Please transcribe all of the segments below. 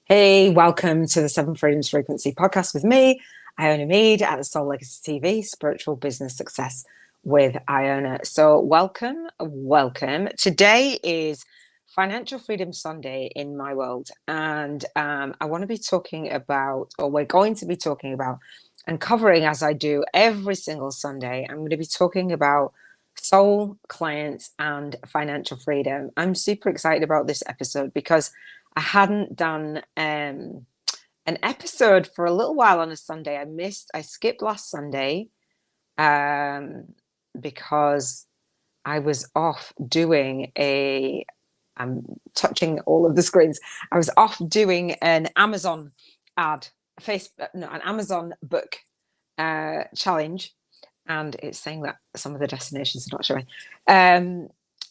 Hey, welcome to the Seven Freedoms Frequency podcast with me, Iona Meade at the Soul Legacy TV, Spiritual Business Success with Iona. So welcome. Today is Financial Freedom Sunday in my world. And I want to be talking about, or we're going to be talking about, and covering as I do every single Sunday, I'm going to be talking about soul, clients, and financial freedom. I'm super excited about this episode because I hadn't done an episode for a little while on a Sunday. I skipped last Sunday because I was off doing I'm touching all of the screens. I was off doing an Amazon an Amazon book challenge, and it's saying that some of the destinations are not showing.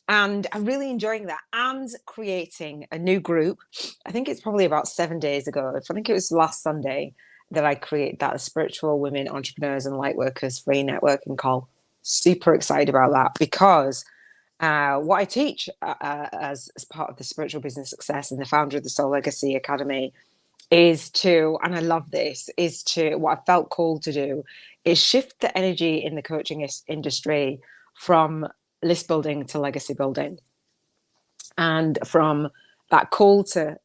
And I'm really enjoying that and creating a new group. I think it's probably about 7 days ago. I think it was last Sunday that I created that Spiritual Women Entrepreneurs and Lightworkers free networking call. Super excited about that because what I teach as part of the Spiritual Business Success and the founder of the Soul Legacy Academy is to, and I love this, is to, what I felt called to do is shift the energy in the coaching industry from list building to legacy building, and from that call to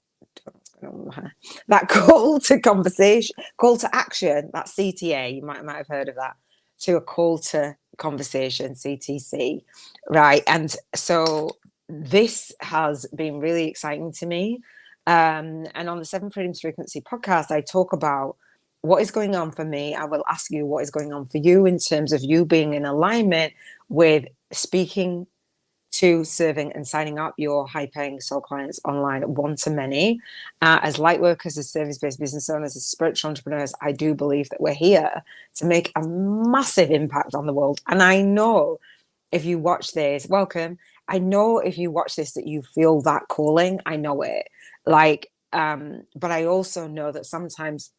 conversation, call to action, that CTA, you might have heard of that, to a call to conversation, CTC, right? And so this has been really exciting to me. And on the Seven Freedoms Frequency podcast, I talk about what is going on for me. I will ask you what is going on for you in terms of you being in alignment with speaking to, serving, and signing up your high-paying soul clients online one-to-many. As light workers, as service-based business owners, as spiritual entrepreneurs, I do believe that we're here to make a massive impact on the world. And I know if you watch this, welcome. I know if you watch this that you feel that calling. I know it. But I also know that sometimes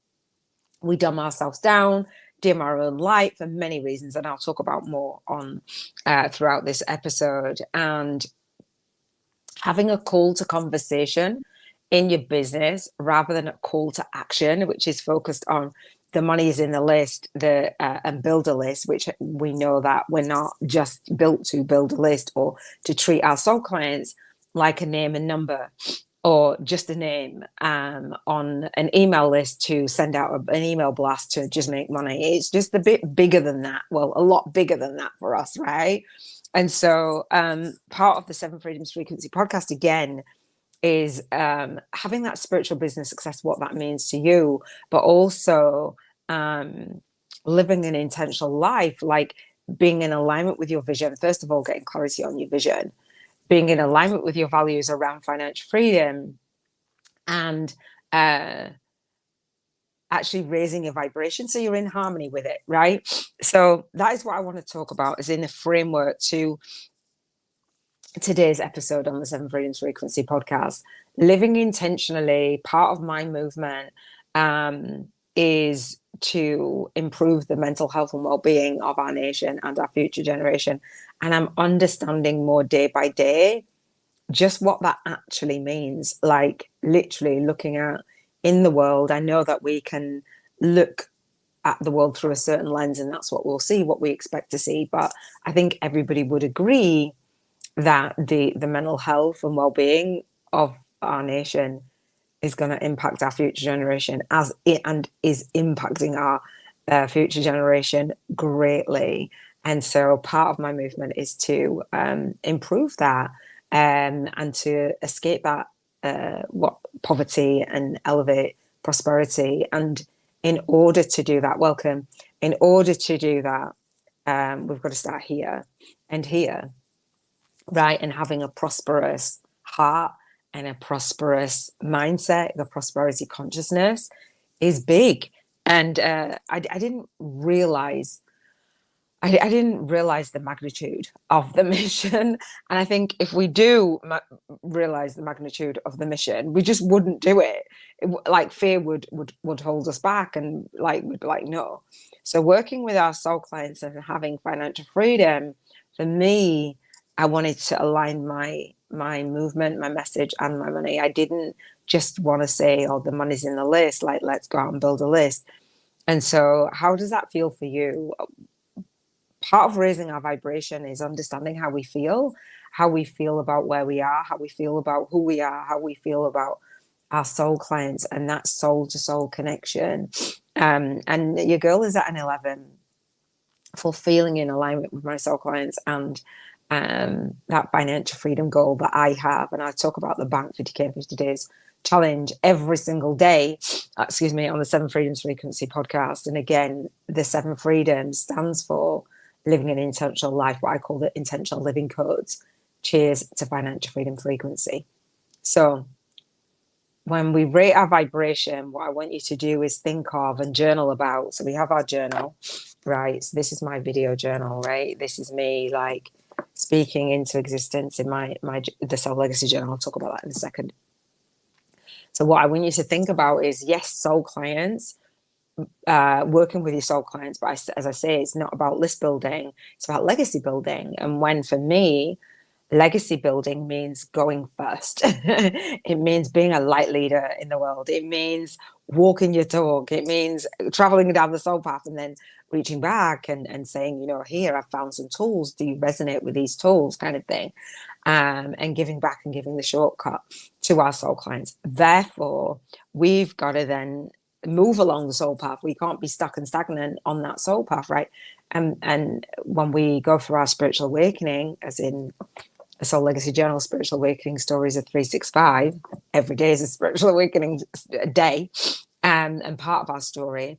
we dumb ourselves down, dim our own light for many reasons, and I'll talk about more on throughout this episode. And having a call to conversation in your business rather than a call to action, which is focused on the money is in the list, and build a list, which we know that we're not just built to build a list or to treat our soul clients like a name and number, or just a name on an email list to send out an email blast to just make money. It's just a bit bigger than that. Well, a lot bigger than that for us, right? And so part of the Seven Freedoms Frequency podcast, again, is having that spiritual business success, what that means to you, but also living an intentional life, like being in alignment with your vision. First of all, getting clarity on your vision, being in alignment with your values around financial freedom, and actually raising your vibration so you're in harmony with it, right? So that is what I want to talk about, is in the framework to today's episode on the Seven Freedoms Frequency podcast. Living intentionally, part of my movement is to improve the mental health and well-being of our nation and our future generation. And I'm understanding more day by day just what that actually means, like literally looking at in the world. I know that we can look at the world through a certain lens, and that's what we'll see, what we expect to see. But I think everybody would agree that the mental health and well-being of our nation is going to impact our future generation, and is impacting our future generation greatly. And so part of my movement is to improve that, and to escape that poverty and elevate prosperity. And in order to do that, we've got to start here and here, right? And having a prosperous heart and a prosperous mindset, the prosperity consciousness is big. And I didn't realize the magnitude of the mission. And I think if we do realize the magnitude of the mission, we just wouldn't do it. Like fear would hold us back, and we'd be like, no. So working with our soul clients and having financial freedom, for me, I wanted to align my movement, my message, and my money. I didn't just want to say, oh, the money's in the list, like let's go out and build a list. And so how does that feel for you? Part of raising our vibration is understanding how we feel about where we are, how we feel about who we are, how we feel about our soul clients, and that soul to soul connection. And your girl is at an 11 for feeling in alignment with my soul clients and that financial freedom goal that I have. And I talk about the Bank 50K 50 Days challenge every single day, on the Seven Freedoms Frequency podcast. And again, the Seven Freedoms stands for living an intentional life, what I call the intentional living codes. Cheers to financial freedom frequency. So when we rate our vibration, what I want you to do is think of and journal about. So we have our journal, right? So this is my video journal, right? This is me like speaking into existence in the Soul Legacy journal. I'll talk about that in a second. So what I want you to think about is, yes, soul clients, working with your soul clients. But as I say, it's not about list building. It's about legacy building. And when, for me, legacy building means going first. It means being a light leader in the world. It means walking your talk. It means traveling down the soul path and then reaching back and saying, here, I've found some tools. Do you resonate with these tools, kind of thing? And giving back and giving the shortcut to our soul clients. Therefore, we've got to then move along the soul path. We can't be stuck and stagnant on that soul path, right? And when we go through our spiritual awakening, as in the Soul Legacy Journal, Spiritual Awakening Stories of 365, every day is a spiritual awakening day. And part of our story,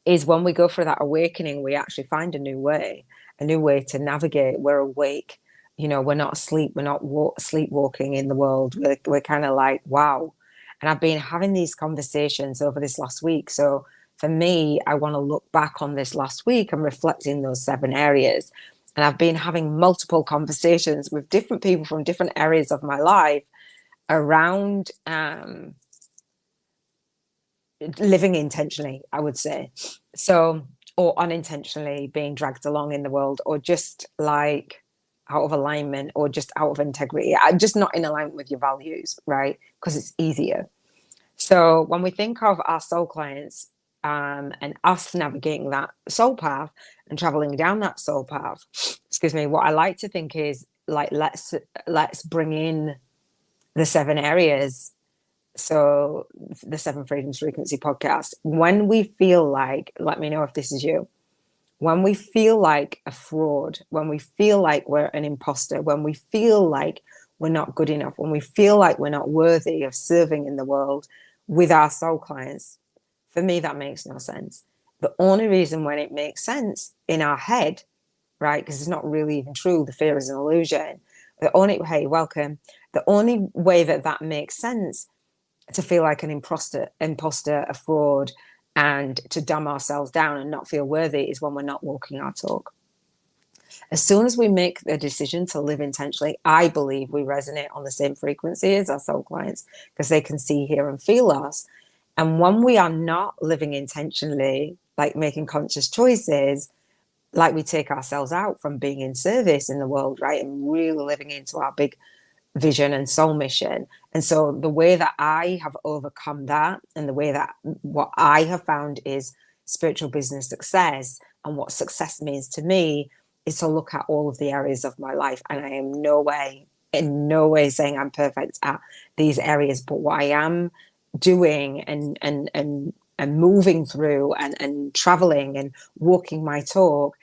is when we go through that awakening, we actually find a new way to navigate. We're awake. We're not asleep. We're not sleepwalking in the world. We're kind of like, wow. And I've been having these conversations over this last week. So for me, I want to look back on this last week and reflect in those 7 areas. And I've been having multiple conversations with different people from different areas of my life around living intentionally, I would say. So, or unintentionally being dragged along in the world, or just like out of alignment, or just out of integrity. I'm just not in alignment with your values, right? Because it's easier. So when we think of our soul clients and us navigating that soul path and traveling down that soul path, what I like to think is like, let's bring in the 7 areas. So the Seven Freedoms Frequency podcast, when we feel like, let me know if this is you, when we feel like a fraud, when we feel like we're an imposter, when we feel like we're not good enough, when we feel like we're not worthy of serving in the world with our soul clients, for me, that makes no sense. The only reason when it makes sense in our head, right, because it's not really even true, the fear is an illusion. The only way that makes sense to feel like an imposter, a fraud, and to dumb ourselves down and not feel worthy is when we're not walking our talk. As soon as we make the decision to live intentionally, I believe we resonate on the same frequency as our soul clients, because they can see, hear, and feel us. And when we are not living intentionally, like making conscious choices, like we take ourselves out from being in service in the world, right, and really living into our big vision and soul mission. And so the way that I have overcome that, and the way that what I have found is spiritual business success, and what success means to me, is to look at all of the areas of my life. And I am in no way saying I'm perfect at these areas, but what I am doing and moving through and traveling and walking my talk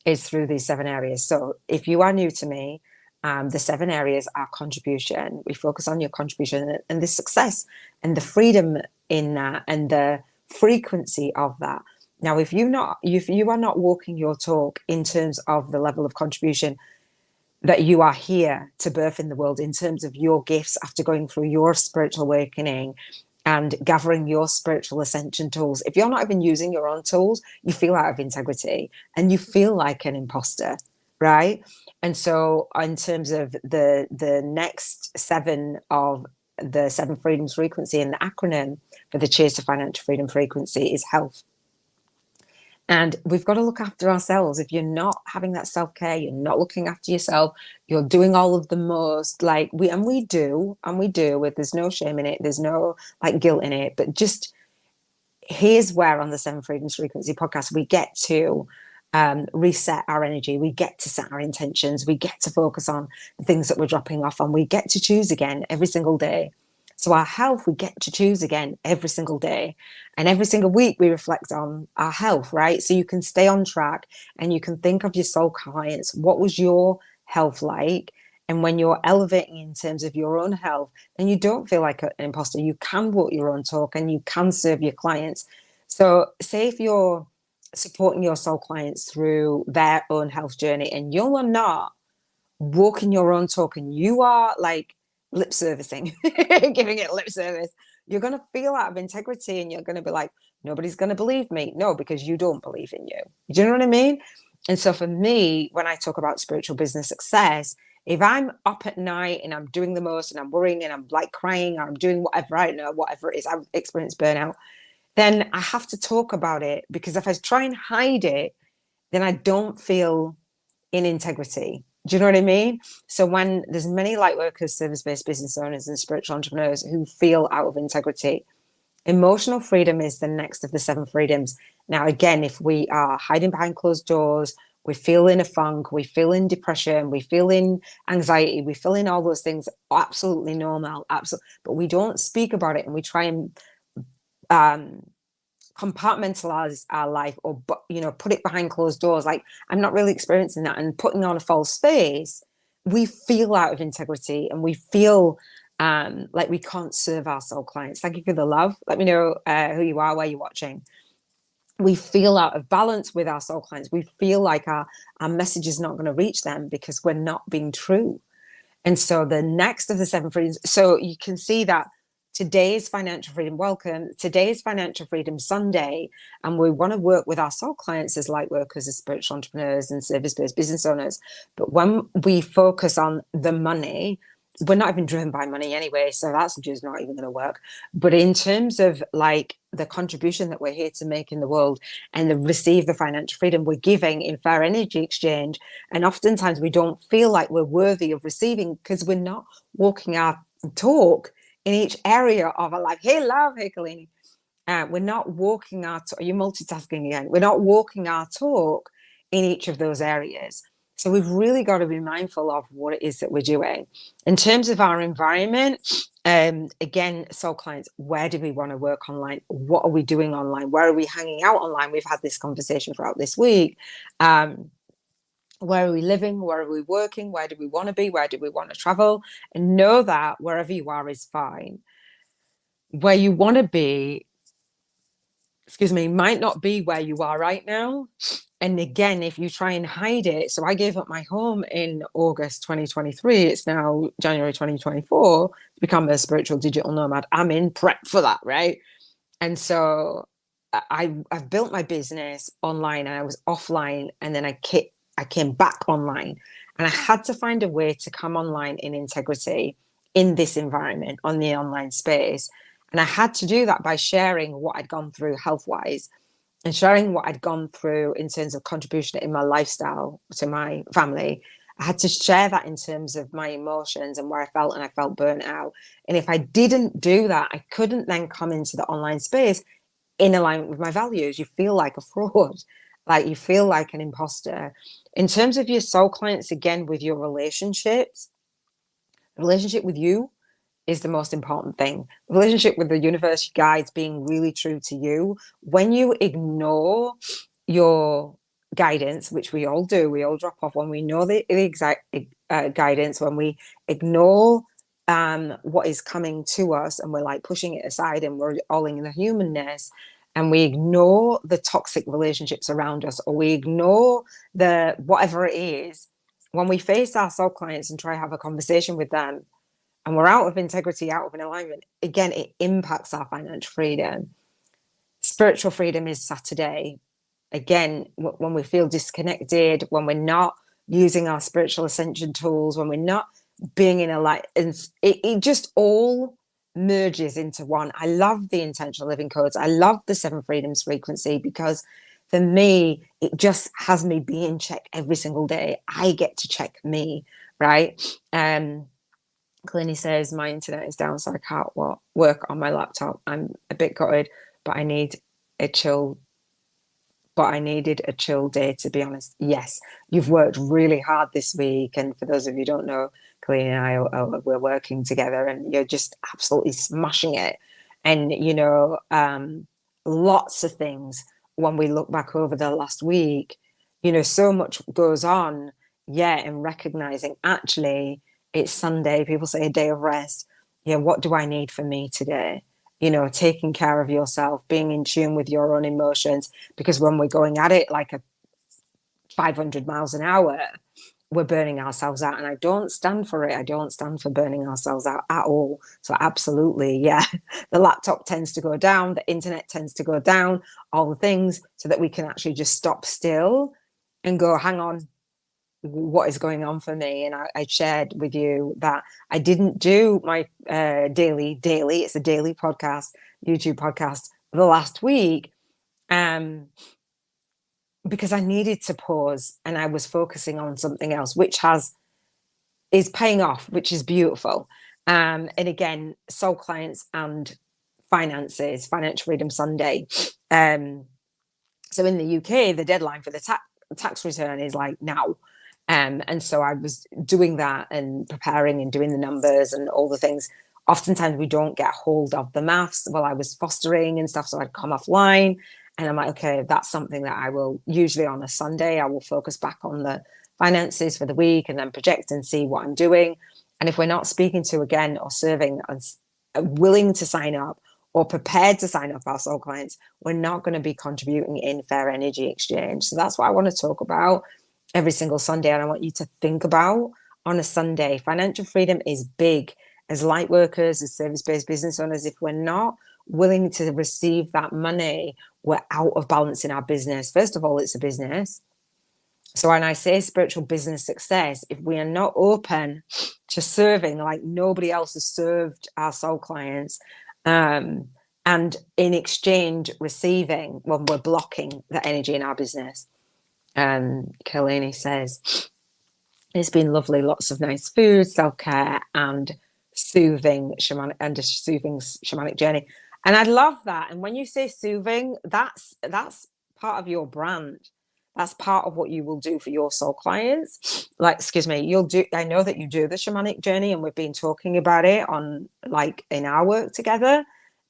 is through these 7 areas. So if you are new to me, the 7 areas are contribution. We focus on your contribution and the success and the freedom in that and the frequency of that. Now, if you are not walking your talk in terms of the level of contribution that you are here to birth in the world, in terms of your gifts after going through your spiritual awakening and gathering your spiritual ascension tools, if you're not even using your own tools, you feel out of integrity and you feel like an imposter, right? And so in terms of the next 7 of the 7 freedoms frequency, and the acronym for the Cheers to Financial Freedom frequency is health. And we've got to look after ourselves. If you're not having that self-care, you're not looking after yourself, you're doing all of the most, like we do, with, there's no shame in it, there's no like guilt in it, but just here's where on the Seven Freedoms Frequency podcast, we get to reset our energy. We get to set our intentions. We get to focus on the things that we're dropping off on. We get to choose again every single day. So our health, we get to choose again every single day. And every single week we reflect on our health, right? So you can stay on track and you can think of your soul clients. What was your health like? And when you're elevating in terms of your own health, then you don't feel like an imposter. You can walk your own talk and you can serve your clients. So say if you're supporting your soul clients through their own health journey and you're not walking your own talk and you are like lip servicing, giving it lip service, you're going to feel out of integrity and you're going to be like, nobody's going to believe me. No, because you don't believe in you. Do you know what I mean? And so for me, when I talk about spiritual business success, if I'm up at night and I'm doing the most and I'm worrying and I'm like crying or I'm doing whatever, I don't know, whatever it is, I've experienced burnout, then I have to talk about it, because if I try and hide it, then I don't feel in integrity. Do you know what I mean? So when there's many light workers, service-based business owners and spiritual entrepreneurs who feel out of integrity, emotional freedom is the next of the seven freedoms. Now, again, if we are hiding behind closed doors, we feel in a funk, we feel in depression, we feel in anxiety, we feel in all those things, absolutely normal, absolutely. But we don't speak about it and we try and compartmentalize our life, or put it behind closed doors, like I'm not really experiencing that, and putting on a false face, we feel out of integrity and we feel like we can't serve our soul clients. Thank you for the love. Let me know who you are, where you're watching. We feel out of balance with our soul clients. We feel like our message is not going to reach them because we're not being true. And so the next of the seven freedoms, so you can see that today is Financial Freedom. Welcome. Today is Financial Freedom Sunday. And we want to work with our soul clients as light workers, as spiritual entrepreneurs and service-based business owners. But when we focus on the money, we're not even driven by money anyway, so that's just not even going to work. But in terms of like the contribution that we're here to make in the world and receive the financial freedom we're giving in fair energy exchange, and oftentimes we don't feel like we're worthy of receiving because we're not walking our talk in each area of our life. Hey, love, hey, Kalini. We're not walking our talk. You're multitasking again. We're not walking our talk in each of those areas. So we've really got to be mindful of what it is that we're doing. In terms of our environment, again, soul clients, where do we want to work online? What are we doing online? Where are we hanging out online? We've had this conversation throughout this week. Where are we living? Where are we working? Where do we want to be? Where do we want to travel? And know that wherever you are is fine. Where you want to be, might not be where you are right now. And again, if you try and hide it, so I gave up my home in August 2023. It's now January 2024 to become a spiritual digital nomad. I'm in prep for that, right? And so I've built my business online and I was offline, and then I came back online, and I had to find a way to come online in integrity in this environment, on the online space. And I had to do that by sharing what I'd gone through health-wise and sharing what I'd gone through in terms of contribution in my lifestyle to my family. I had to share that in terms of my emotions and where I felt, and I felt burnt out. And if I didn't do that, I couldn't then come into the online space in alignment with my values. You feel like a fraud, like you feel like an imposter. In terms of your soul clients, again, with your relationships, the relationship with you is the most important thing. The relationship with the universe, guides, being really true to you. When you ignore your guidance, which we all do, we all drop off when we know the exact guidance, when we ignore what is coming to us and we're like pushing it aside and we're all in the humanness, and we ignore the toxic relationships around us, or we ignore the whatever it is, when we face our soul clients and try to have a conversation with them, and we're out of integrity, out of an alignment, again, it impacts our financial freedom. Spiritual freedom is Saturday. Again, when we feel disconnected, when we're not using our spiritual ascension tools, when we're not being in a light, and it just all merges into one. I love the intentional living codes. I love the seven freedoms frequency, because for me, it just has me be in check every single day. I get to check me, right? Clearly says my internet is down, so I can't work on my laptop. I'm a bit gutted, but I need a chill. But I needed a chill day, to be honest. Yes, you've worked really hard this week, and for those of you who don't know, Clean and I we're working together, and you're just absolutely smashing it. And lots of things when we look back over the last week, so much goes on. Yeah, and recognizing actually it's Sunday. People say a day of rest. Yeah, what do I need for me today? Taking care of yourself, being in tune with your own emotions, because when we're going at it like a 500 miles an hour, we're burning ourselves out. And I don't stand for it. I don't stand for burning ourselves out at all. So absolutely, yeah, the laptop tends to go down, the internet tends to go down, all the things, so that we can actually just stop still and go, hang on, what is going on for me. And I shared with you that I didn't do my daily, it's a daily podcast, YouTube podcast, the last week, because I needed to pause, and I was focusing on something else, which is paying off, which is beautiful. And again, soul clients and finances, Financial Freedom Sunday. So in the UK, the deadline for the tax return is like now. And so I was doing that and preparing and doing the numbers and all the things. Oftentimes we don't get hold of the maths while I was fostering and stuff. So I'd come offline, and I'm like, okay, that's something that I will usually on a Sunday, I will focus back on the finances for the week and then project and see what I'm doing. And if we're not speaking to again or serving as willing to sign up or prepared to sign up our soul clients, we're not going to be contributing in fair energy exchange. So that's what I want to talk about every single Sunday. And I want you to think about on a Sunday, financial freedom is big. As light workers, as service-based business owners, if we're not willing to receive that money, we're out of balance in our business. First of all, it's a business. So when I say spiritual business success, if we are not open to serving like nobody else has served our soul clients, and in exchange receiving, well, we're blocking the energy in our business. Kalani says, it's been lovely, lots of nice food, self-care, and soothing shamanic journey. And I love that. And when you say soothing, that's part of your brand. That's part of what you will do for your soul clients. Like, excuse me, I know that you do the shamanic journey, and we've been talking about it on like in our work together,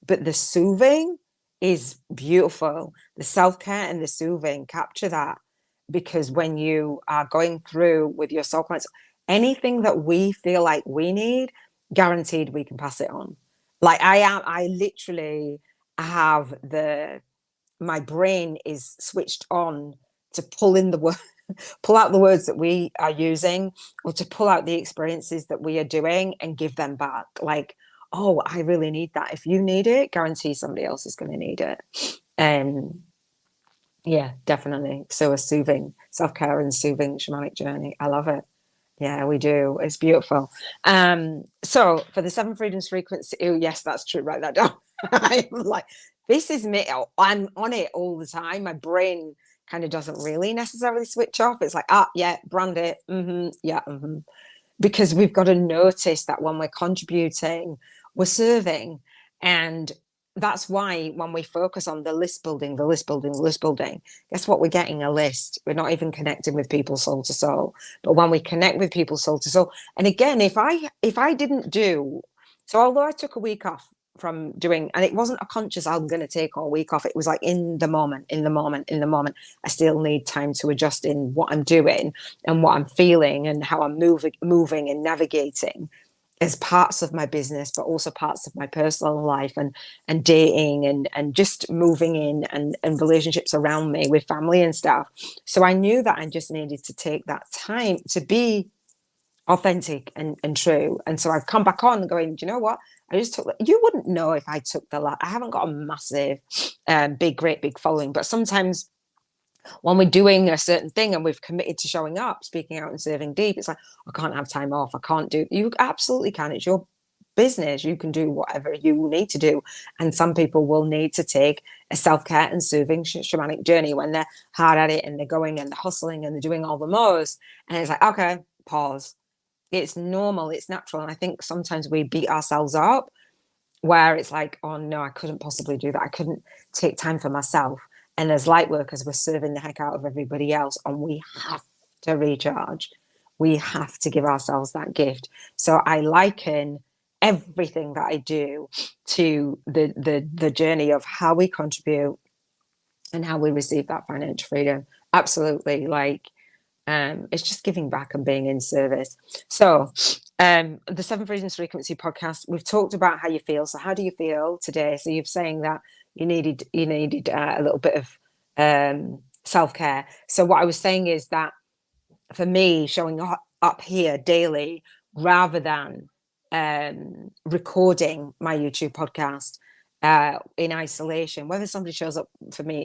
but the soothing is beautiful. The self-care and the soothing, capture that. Because when you are going through with your soul clients, anything that we feel like we need, guaranteed we can pass it on. Like I literally have my brain is switched on to pull out the words that we are using, or to pull out the experiences that we are doing and give them back. Like, oh, I really need that. If you need it, guarantee somebody else is going to need it. Yeah, definitely. So a soothing self-care and soothing shamanic journey. I love it. Yeah, we do. It's beautiful. So for the seven freedoms frequency, oh yes, that's true. Write that down. I'm like, this is me. I'm on it all the time. My brain kind of doesn't really necessarily switch off. It's like, yeah, brand it. Yeah. Because we've got to notice that when we're contributing, we're serving. And that's why when we focus on the list building, guess what? We're getting a list. We're not even connecting with people soul to soul. But when we connect with people soul to soul, and again, if I didn't do, so although I took a week off from doing, and it wasn't a conscious, I'm going to take all week off. It was like in the moment. I still need time to adjust in what I'm doing and what I'm feeling and how I'm moving and navigating as parts of my business, but also parts of my personal life and dating and just moving in and relationships around me with family and stuff. So I knew that I just needed to take that time to be authentic and true. And so I've come back on going, do you know what? I just took, you wouldn't know if I took I haven't got a massive, great big following, but sometimes when we're doing a certain thing and we've committed to showing up, speaking out and serving deep, it's like, I can't have time off. I can't do, you absolutely can. It's your business. You can do whatever you need to do. And some people will need to take a self-care and soothing shamanic journey when they're hard at it and they're going and they're hustling and they're doing all the most. And it's like, okay, pause. It's normal, it's natural. And I think sometimes we beat ourselves up where it's like, oh no, I couldn't possibly do that. I couldn't take time for myself. And as light workers, we're serving the heck out of everybody else, and we have to recharge. We have to give ourselves that gift. So I liken everything that I do to the journey of how we contribute and how we receive that financial freedom. Absolutely. Like, it's just giving back and being in service. So the Seven Freedoms Frequency podcast, we've talked about how you feel. So how do you feel today? So you're saying that you needed a little bit of self-care. So what I was saying is that for me, showing up here daily rather than recording my YouTube podcast in isolation, whether somebody shows up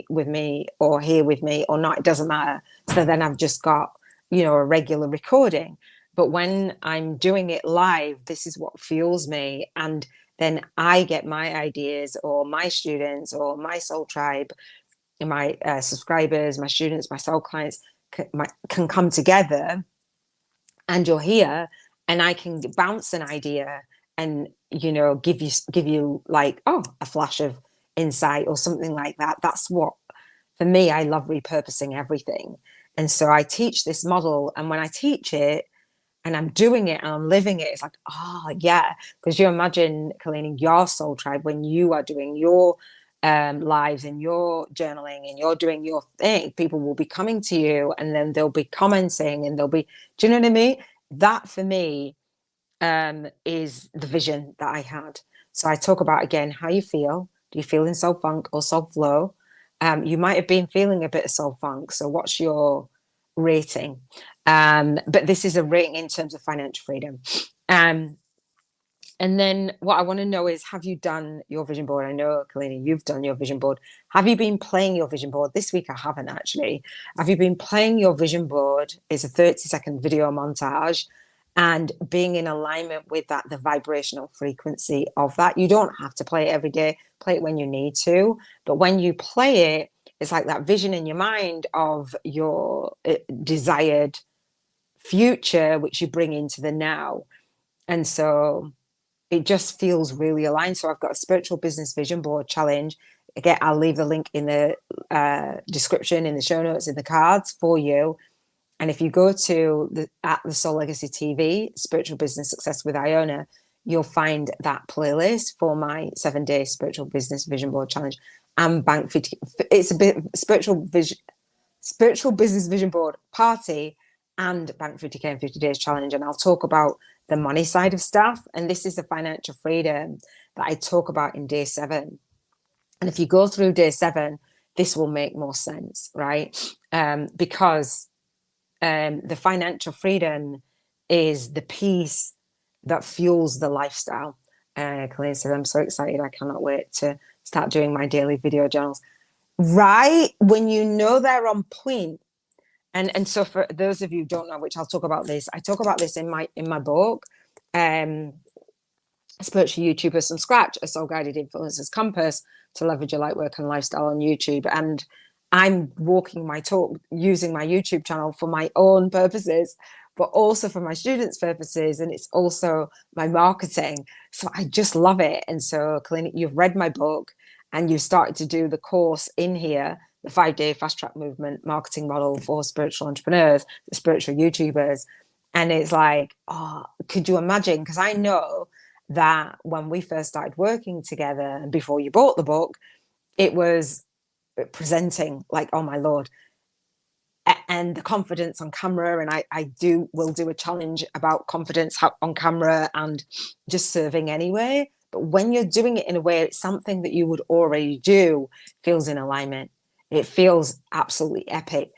with me or here with me or not, it doesn't matter. So then I've just got, a regular recording. But when I'm doing it live, this is what fuels me. And then I get my ideas, or my students, or my soul tribe, and my subscribers, my students, my soul clients can come together, and you're here, and I can bounce an idea and give you like, oh, a flash of insight or something like that. That's what, for me, I love repurposing everything. And so I teach this model, and when I teach it and I'm doing it and I'm living it, it's like, oh yeah, because you imagine, Kalini, your soul tribe, when you are doing your lives and your journaling and you're doing your thing, people will be coming to you, and then they'll be commenting, and they'll be, do you know what I mean? That for me is the vision that I had. So I talk about, again, how you feel. Do you feel in soul funk or soul flow? You might have been feeling a bit of soul funk. So what's your rating? But this is a rating in terms of financial freedom. And then what I want to know is, have you done your vision board? I know, Kalini, you've done your vision board. Have you been playing your vision board? This week I haven't, actually. Have you been playing your vision board? It's a 30-second video montage, and being in alignment with that, the vibrational frequency of that. You don't have to play it every day. Play it when you need to. But when you play it, it's like that vision in your mind of your desired future, which you bring into the now. And so it just feels really aligned. So I've got a spiritual business vision board challenge. Again, I'll leave the link in the description, in the show notes, in the cards for you. And if you go to the Soul Legacy TV, Spiritual Business Success with Iona, you'll find that playlist for my 7-day spiritual business vision board challenge and Bank 50. It's a bit spiritual business vision board party and Bank 50K in 50 days challenge. And I'll talk about the money side of stuff. And this is the financial freedom that I talk about in day 7. And if you go through day 7, this will make more sense, right? Because the financial freedom is the piece that fuels the lifestyle. Colleen said, I'm so excited. I cannot wait to start doing my daily video journals. Right? When you know they're on point. And so for those of you who don't know, which I'll talk about this, I talk about this in my book, Spiritual YouTubers from Scratch, a Soul Guided Influencer's Compass to Leverage Your Lightwork and Lifestyle on YouTube. And I'm walking my talk using my YouTube channel for my own purposes, but also for my students' purposes. And it's also my marketing. So I just love it. And so, Colleen, you've read my book and you've started to do the course in here, the 5-day fast track movement marketing model for spiritual entrepreneurs, the spiritual YouTubers. And it's like, oh, could you imagine? Because I know that when we first started working together and before you bought the book, it was presenting like, oh my Lord, and the confidence on camera. And I will do a challenge about confidence on camera and just serving anyway. But when you're doing it in a way, it's something that you would already do, feels in alignment. It feels absolutely epic.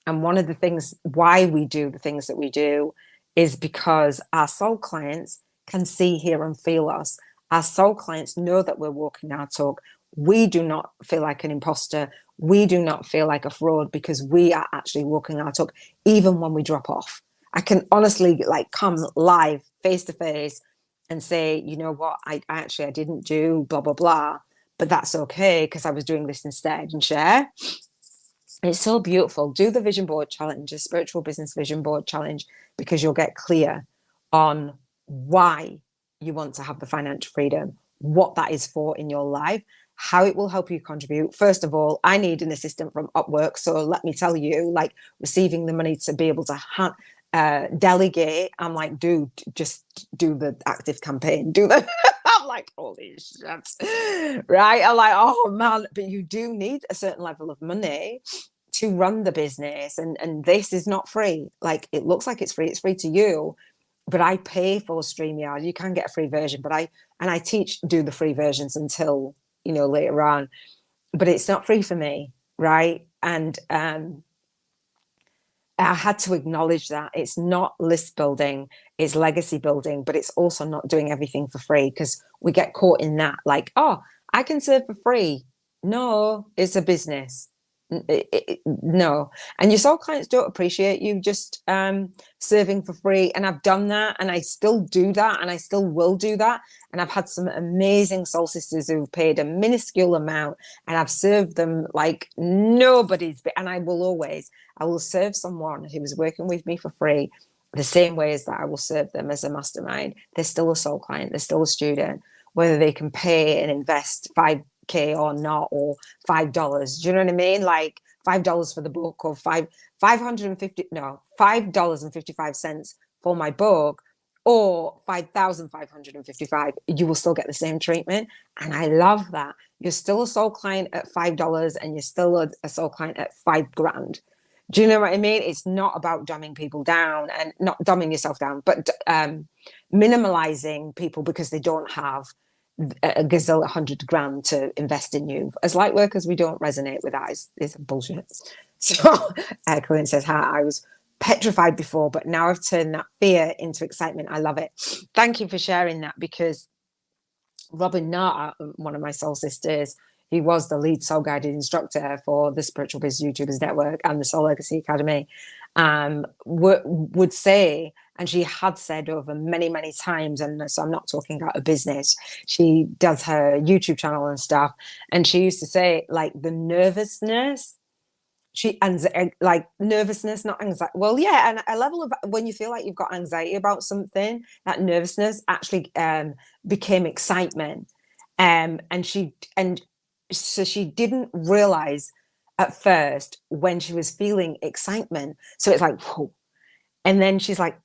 And one of the things why we do the things that we do is because our soul clients can see, hear, and feel us. Our soul clients know that we're walking our talk. We do not feel like an imposter. We do not feel like a fraud because we are actually walking our talk, even when we drop off. I can honestly come live face to face and say, you know what, I didn't do blah, blah, blah, but that's okay because I was doing this instead, and share. It's so beautiful. Do the vision board challenge, a spiritual business vision board challenge, because you'll get clear on why you want to have the financial freedom, what that is for in your life, how it will help you contribute. First of all, I need an assistant from Upwork. So let me tell you, like, receiving the money to be able to delegate. I'm like, dude, just do the active campaign, do the I'm like, holy shit. Right. I'm like, oh man, but you do need a certain level of money to run the business. And this is not free. Like, it looks like it's free to you, but I pay for StreamYard. You can get a free version, but I do the free versions until, later on, but it's not free for me. Right. And I had to acknowledge that it's not list building, it's legacy building, but it's also not doing everything for free, because we get caught in that, like, oh, I can serve for free. No, it's a business. No. And your soul clients don't appreciate you just serving for free. And I've done that, and I still do that, and I still will do that. And I've had some amazing soul sisters who've paid a minuscule amount, and I've served them like nobody's. And I will serve someone who is working with me for free the same way as that I will serve them as a mastermind. They're still a soul client, they're still a student, whether they can pay and invest 5K or not, or $5. Do you know what I mean? Like $5 for the book, or $5.55 for my book, or 5,555. You will still get the same treatment. And I love that. You're still a soul client at $5, and you're still a soul client at $5,000. Do you know what I mean? It's not about dumbing people down, and not dumbing yourself down, but minimalizing people because they don't have a gazelle 100 grand to invest in you. As light workers, we don't resonate with that. It's bullshit. So Colin says, hi, I was petrified before, but now I've turned that fear into excitement. I love it. Thank you for sharing that, because Robin Nart, one of my soul sisters, he was the lead soul guided instructor for the Spiritual Biz YouTubers Network and the Soul Legacy Academy, would say, and she had said over many, many times, and so I'm not talking about a business, she does her YouTube channel and stuff, and she used to say, like, the nervousness, like nervousness, not anxiety. Well, yeah, and a level of, when you feel like you've got anxiety about something, that nervousness actually became excitement. And so she didn't realize at first when she was feeling excitement. So it's like, whoa. And then she's like,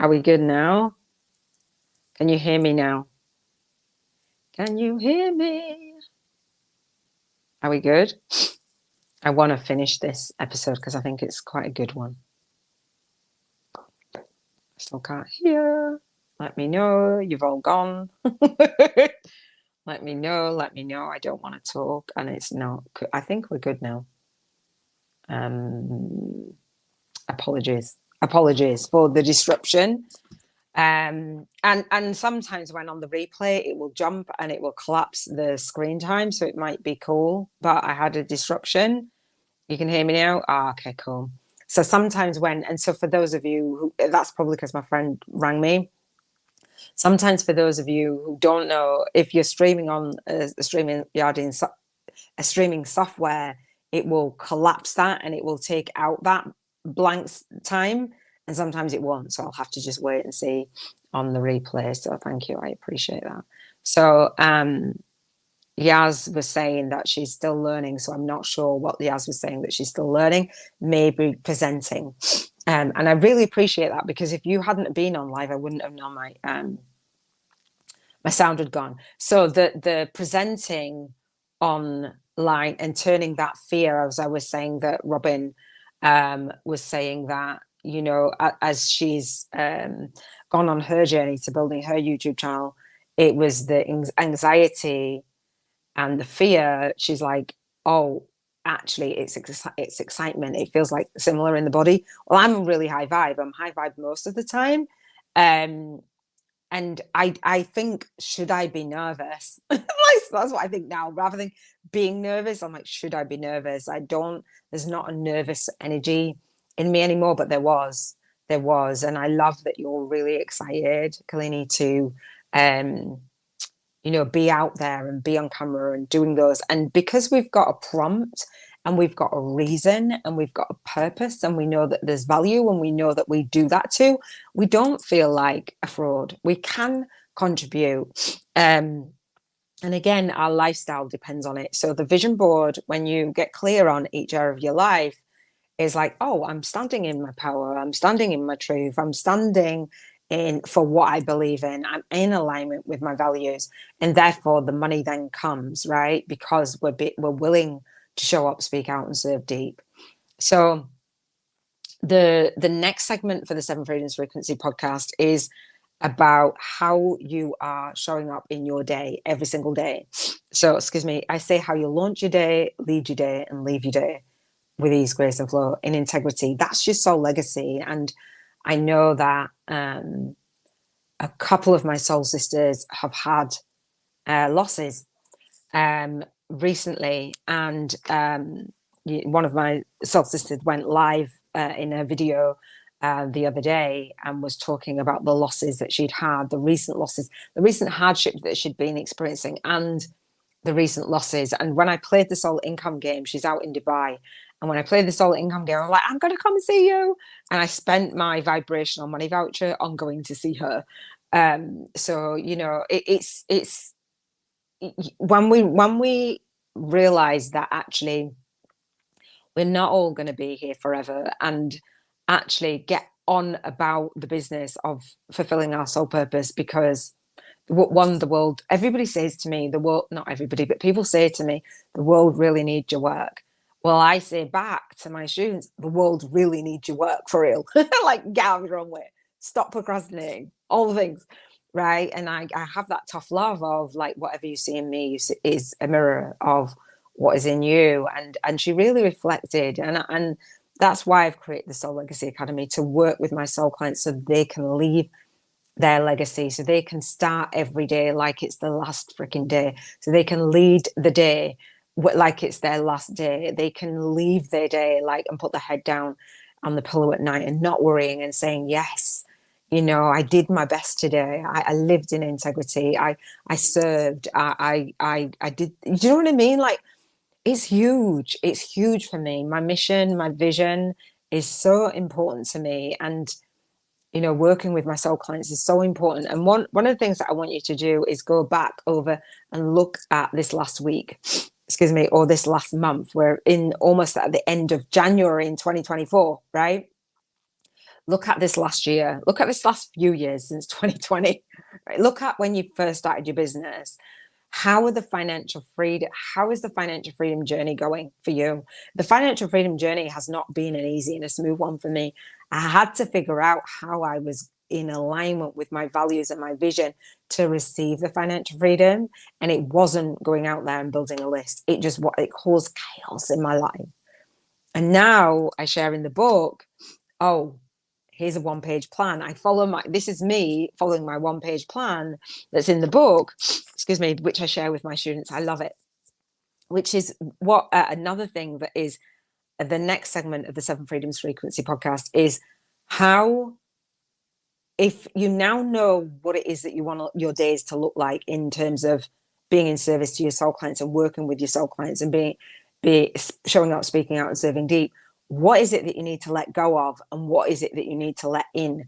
Are we good now? Can you hear me now? Can you hear me? Are we good? I want to finish this episode because I think it's quite a good one. Still can't hear. Let me know. You've all gone. Let me know. Let me know. I don't want to talk, and it's not. I think we're good now. Apologies for the disruption. And sometimes when on the replay it will jump and it will collapse the screen time, so it might be cool, but I had a disruption. You can hear me now? Okay, cool. So sometimes so for those of you who, that's probably because my friend rang me. Sometimes for those of you who don't know, if you're streaming on a streaming software, it will collapse that and it will take out that blank time, and sometimes it won't. So I'll have to just wait and see on the replay. So thank you. I appreciate that. So Yaz was saying that she's still learning. So I'm not sure what Yaz was saying, that she's still learning, maybe presenting. And I really appreciate that, because if you hadn't been on live, I wouldn't have known my sound had gone. So the presenting online and turning that fear, as I was saying, that Robin was saying that, you know, as she's gone on her journey to building her YouTube channel, it was the anxiety and the fear. She's like, oh, actually it's excitement. It feels like similar in the body. Well, I'm a really high vibe. I'm high vibe most of the time. And I think, should I be nervous? That's what I think now. Rather than being nervous, I'm like, should I be nervous? There's not a nervous energy in me anymore, but there was. And I love that you're really excited, Kalini, to, you know, be out there and be on camera and doing those. And because we've got a prompt and we've got a reason and we've got a purpose and we know that there's value and we know that we do that too, we don't feel like a fraud. We can contribute. And again, our lifestyle depends on it. So the vision board, when you get clear on each area of your life, is like, oh, I'm standing in my power. I'm standing in my truth. I'm standing in for what I believe in. I'm in alignment with my values. And therefore the money then comes, right? Because we're willing to show up, speak out, and serve deep. So the next segment for the Seven Freedoms Frequency podcast is about how you are showing up in your day every single day. So, excuse me, I say how you launch your day, lead your day, and leave your day with ease, grace, and flow in integrity. That's your soul legacy. And I know that a couple of my soul sisters have had losses recently, and one of my soul sisters went live in a video the other day and was talking about the losses that she'd had, the recent losses, the recent hardship that she'd been experiencing, and the recent losses. And when I played the soul income game, she's out in Dubai, and when I played the soul income game, I'm like, I'm going to come and see you. And I spent my vibrational money voucher on going to see her. So, you know, it's when we realize that actually we're not all going to be here forever, and actually get on about the business of fulfilling our soul purpose. Because the world, everybody says to me, the world, not everybody, but people say to me, the world really needs your work. Well, I say back to my students, the world really needs your work, for real. Like, get out of your own way, stop procrastinating, all the things, right? And I have that tough love of, like, whatever you see in me is a mirror of what is in you. And she really reflected, and that's why I've created the Soul Legacy Academy, to work with my soul clients so they can leave their legacy, so they can start every day like it's the last freaking day, so they can lead the day like it's their last day. They can leave their day like, and put their head down on the pillow at night and not worrying, and saying, yes, you know, I did my best today. I lived in integrity. I served. I did. Do you know what I mean? Like, it's huge. It's huge for me. My mission, my vision is so important to me. And, you know, working with my soul clients is so important. And one of the things that I want you to do is go back over and look at this last week, excuse me, or this last month. We're in almost at the end of January in 2024, right? look at this last year, look at this last few years since 2020, right? Look at when you first started your business. How is the financial freedom journey going for you? The financial freedom journey has not been an easy and a smooth one for me. I had to figure out how I was in alignment with my values and my vision to receive the financial freedom. And it wasn't going out there and building a list. It caused chaos in my life. And now I share in the book, oh, here's a one-page plan. This is me following my one-page plan that's in the book, excuse me, which I share with my students. I love it. Which is what another thing that is the next segment of the Seven Freedoms Frequency podcast is how, if you now know what it is that you want your days to look like in terms of being in service to your soul clients and working with your soul clients and be showing up, speaking out and serving deep, what is it that you need to let go of and what is it that you need to let in?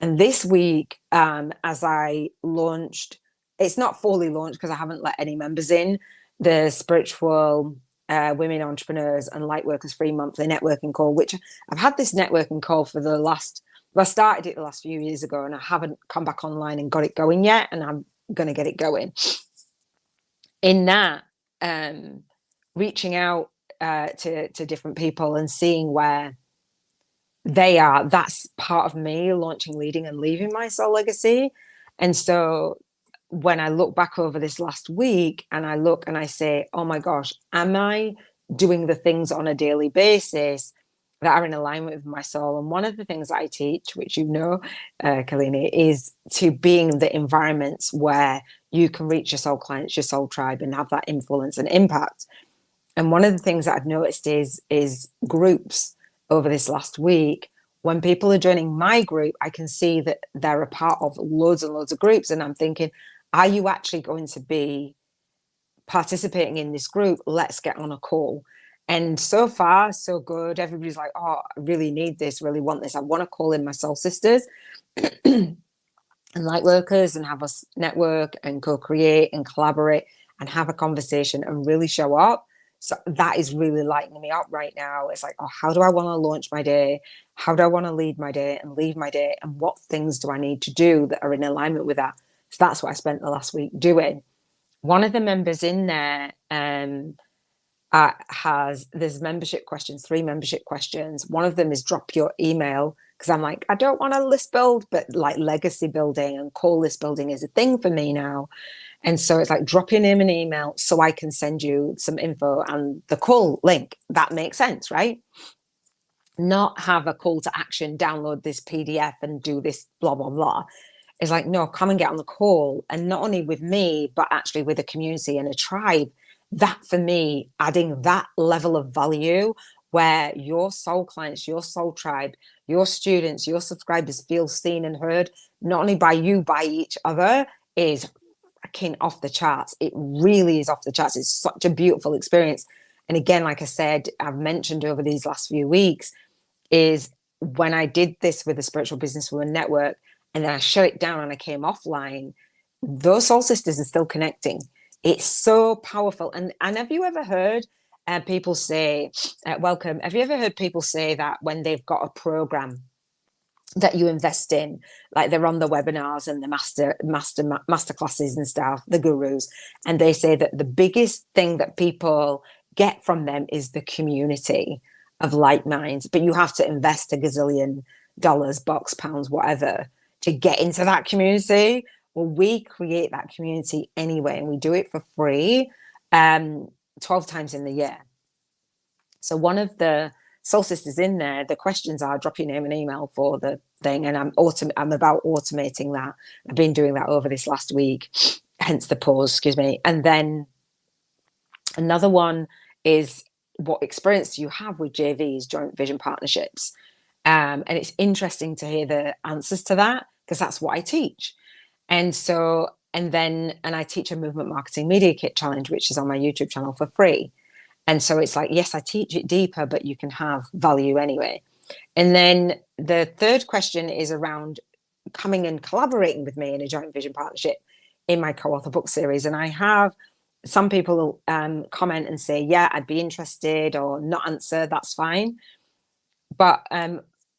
And this week, as I launched, it's not fully launched because I haven't let any members in, the Spiritual Women Entrepreneurs and Lightworkers Free Monthly Networking Call, which I've had this networking call for I started it the last few years ago and I haven't come back online and got it going yet. And I'm going to get it going. In that, reaching out to different people and seeing where they are, that's part of me launching, leading and leaving my soul legacy. And so when I look back over this last week and I look and I say, oh my gosh, am I doing the things on a daily basis that are in alignment with my soul? And one of the things I teach, which you know, Kalini, is to be in the environments where you can reach your soul clients, your soul tribe, and have that influence and impact. And one of the things that I've noticed is groups over this last week. When people are joining my group, I can see that they're a part of loads and loads of groups. And I'm thinking, are you actually going to be participating in this group? Let's get on a call. And so far, so good. Everybody's like, oh, I really need this, really want this. I want to call in my soul sisters and light workers and have us network and co-create and collaborate and have a conversation and really show up. So that is really lighting me up right now. It's like, oh, how do I want to launch my day? How do I want to lead my day and leave my day? And what things do I need to do that are in alignment with that? So that's what I spent the last week doing. One of the members in there there's membership questions, 3 membership questions. One of them is drop your email, because I'm like, I don't want to list build, but like legacy building and call list building is a thing for me now. And so it's like, drop your name and email so I can send you some info and the call link. That makes sense, right? Not have a call to action, download this PDF and do this blah, blah, blah. It's like, no, come and get on the call. And not only with me, but actually with a community and a tribe. That for me, adding that level of value where your soul clients, your soul tribe, your students, your subscribers feel seen and heard, not only by you, by each other, is fucking off the charts. It really is off the charts. It's such a beautiful experience. And again, like I said, I've mentioned over these last few weeks, is when I did this with the Spiritual Businesswoman Network and then I shut it down and I came offline, those soul sisters are still connecting. It's so powerful. And have you ever heard people say, welcome, have you ever heard people say that when they've got a program that you invest in, like they're on the webinars and the master classes and stuff, the gurus, and they say that the biggest thing that people get from them is the community of like minds, but you have to invest $1 gazillion, bucks, pounds, whatever, to get into that community. Well, we create that community anyway, and we do it for free 12 times in the year. So one of the soul sisters in there, the questions are drop your name and email for the thing, and I'm about automating that. I've been doing that over this last week, hence the pause, excuse me. And then another one is, what experience do you have with JVs, joint vision partnerships? And it's interesting to hear the answers to that, because that's what I teach. And so, and I teach a movement marketing media kit challenge, which is on my YouTube channel for free. And so it's like, yes, I teach it deeper, but you can have value anyway. And then the third question is around coming and collaborating with me in a joint vision partnership in my co-author book series. And I have some people comment and say, yeah, I'd be interested, or not answer, that's fine. But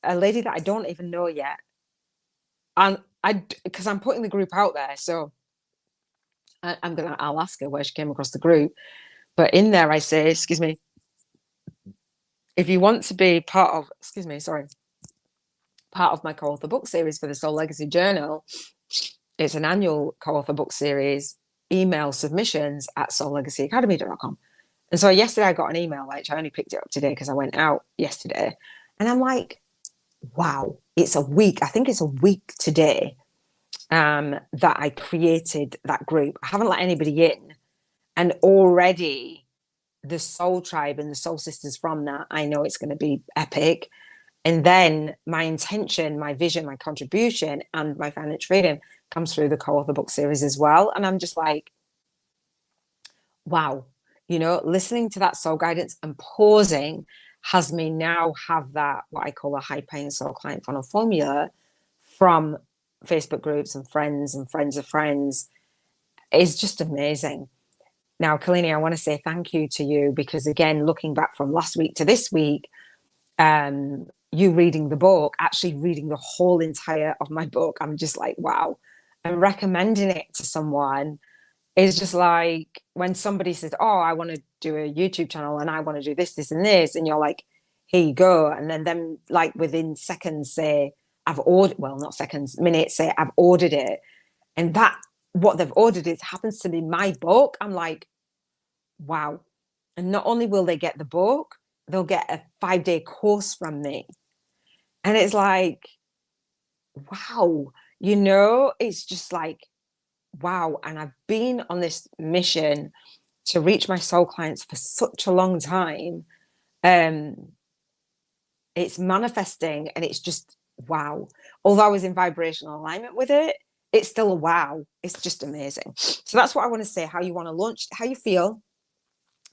a lady that I don't even know yet. And because I'm putting the group out there, so I'll ask her where she came across the group. But in there, I say, excuse me, if you want to be part of, part of my co-author book series for the Soul Legacy Journal, it's an annual co-author book series, email submissions at soullegacyacademy.com. And so yesterday I got an email, which I only picked it up today because I went out yesterday. And I'm like, wow, it's a week. I think it's a week today that I created that group. I haven't let anybody in. And already the Soul Tribe and the Soul Sisters from that, I know it's going to be epic. And then my intention, my vision, my contribution, and my financial freedom comes through the co-author book series as well. And I'm just like, wow, listening to that soul guidance and pausing has me now have that, what I call a high paying soul client funnel formula from Facebook groups and friends of friends. Is just amazing. Now, Kalini, I want to say thank you to you because, again, looking back from last week to this week, you reading the book, actually reading the whole entire of my book, I'm just like, wow. And recommending it to someone is just like when somebody says, oh, I want to do a YouTube channel and I want to do this, this, and this. And you're like, here you go. And then them like within seconds say, I've ordered, well, not seconds, minutes say, I've ordered it. And that, what they've ordered, it happens to be my book. I'm like, wow. And not only will they get the book, they'll get a 5-day course from me. And it's like, wow, it's just like, wow. And I've been on this mission to reach my soul clients for such a long time. It's manifesting and it's just wow. Although I was in vibrational alignment with it, it's still a wow. It's just amazing. So that's what I want to say, how you want to launch, how you feel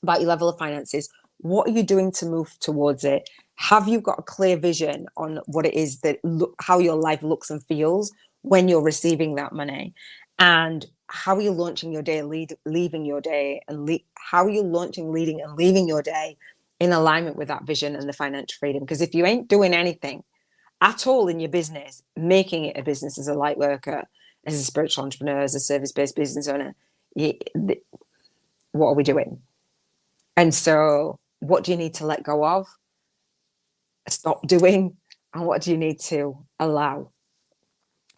about your level of finances. What are you doing to move towards it? Have you got a clear vision on what it is that how your life looks and feels when you're receiving that money? And how are you launching your day, leaving your day, and how are you launching, leading, and leaving your day in alignment with that vision and the financial freedom? Because if you ain't doing anything at all in your business, making it a business as a light worker, as a spiritual entrepreneur, as a service-based business owner, what are we doing? And so what do you need to let go of, stop doing, and what do you need to allow?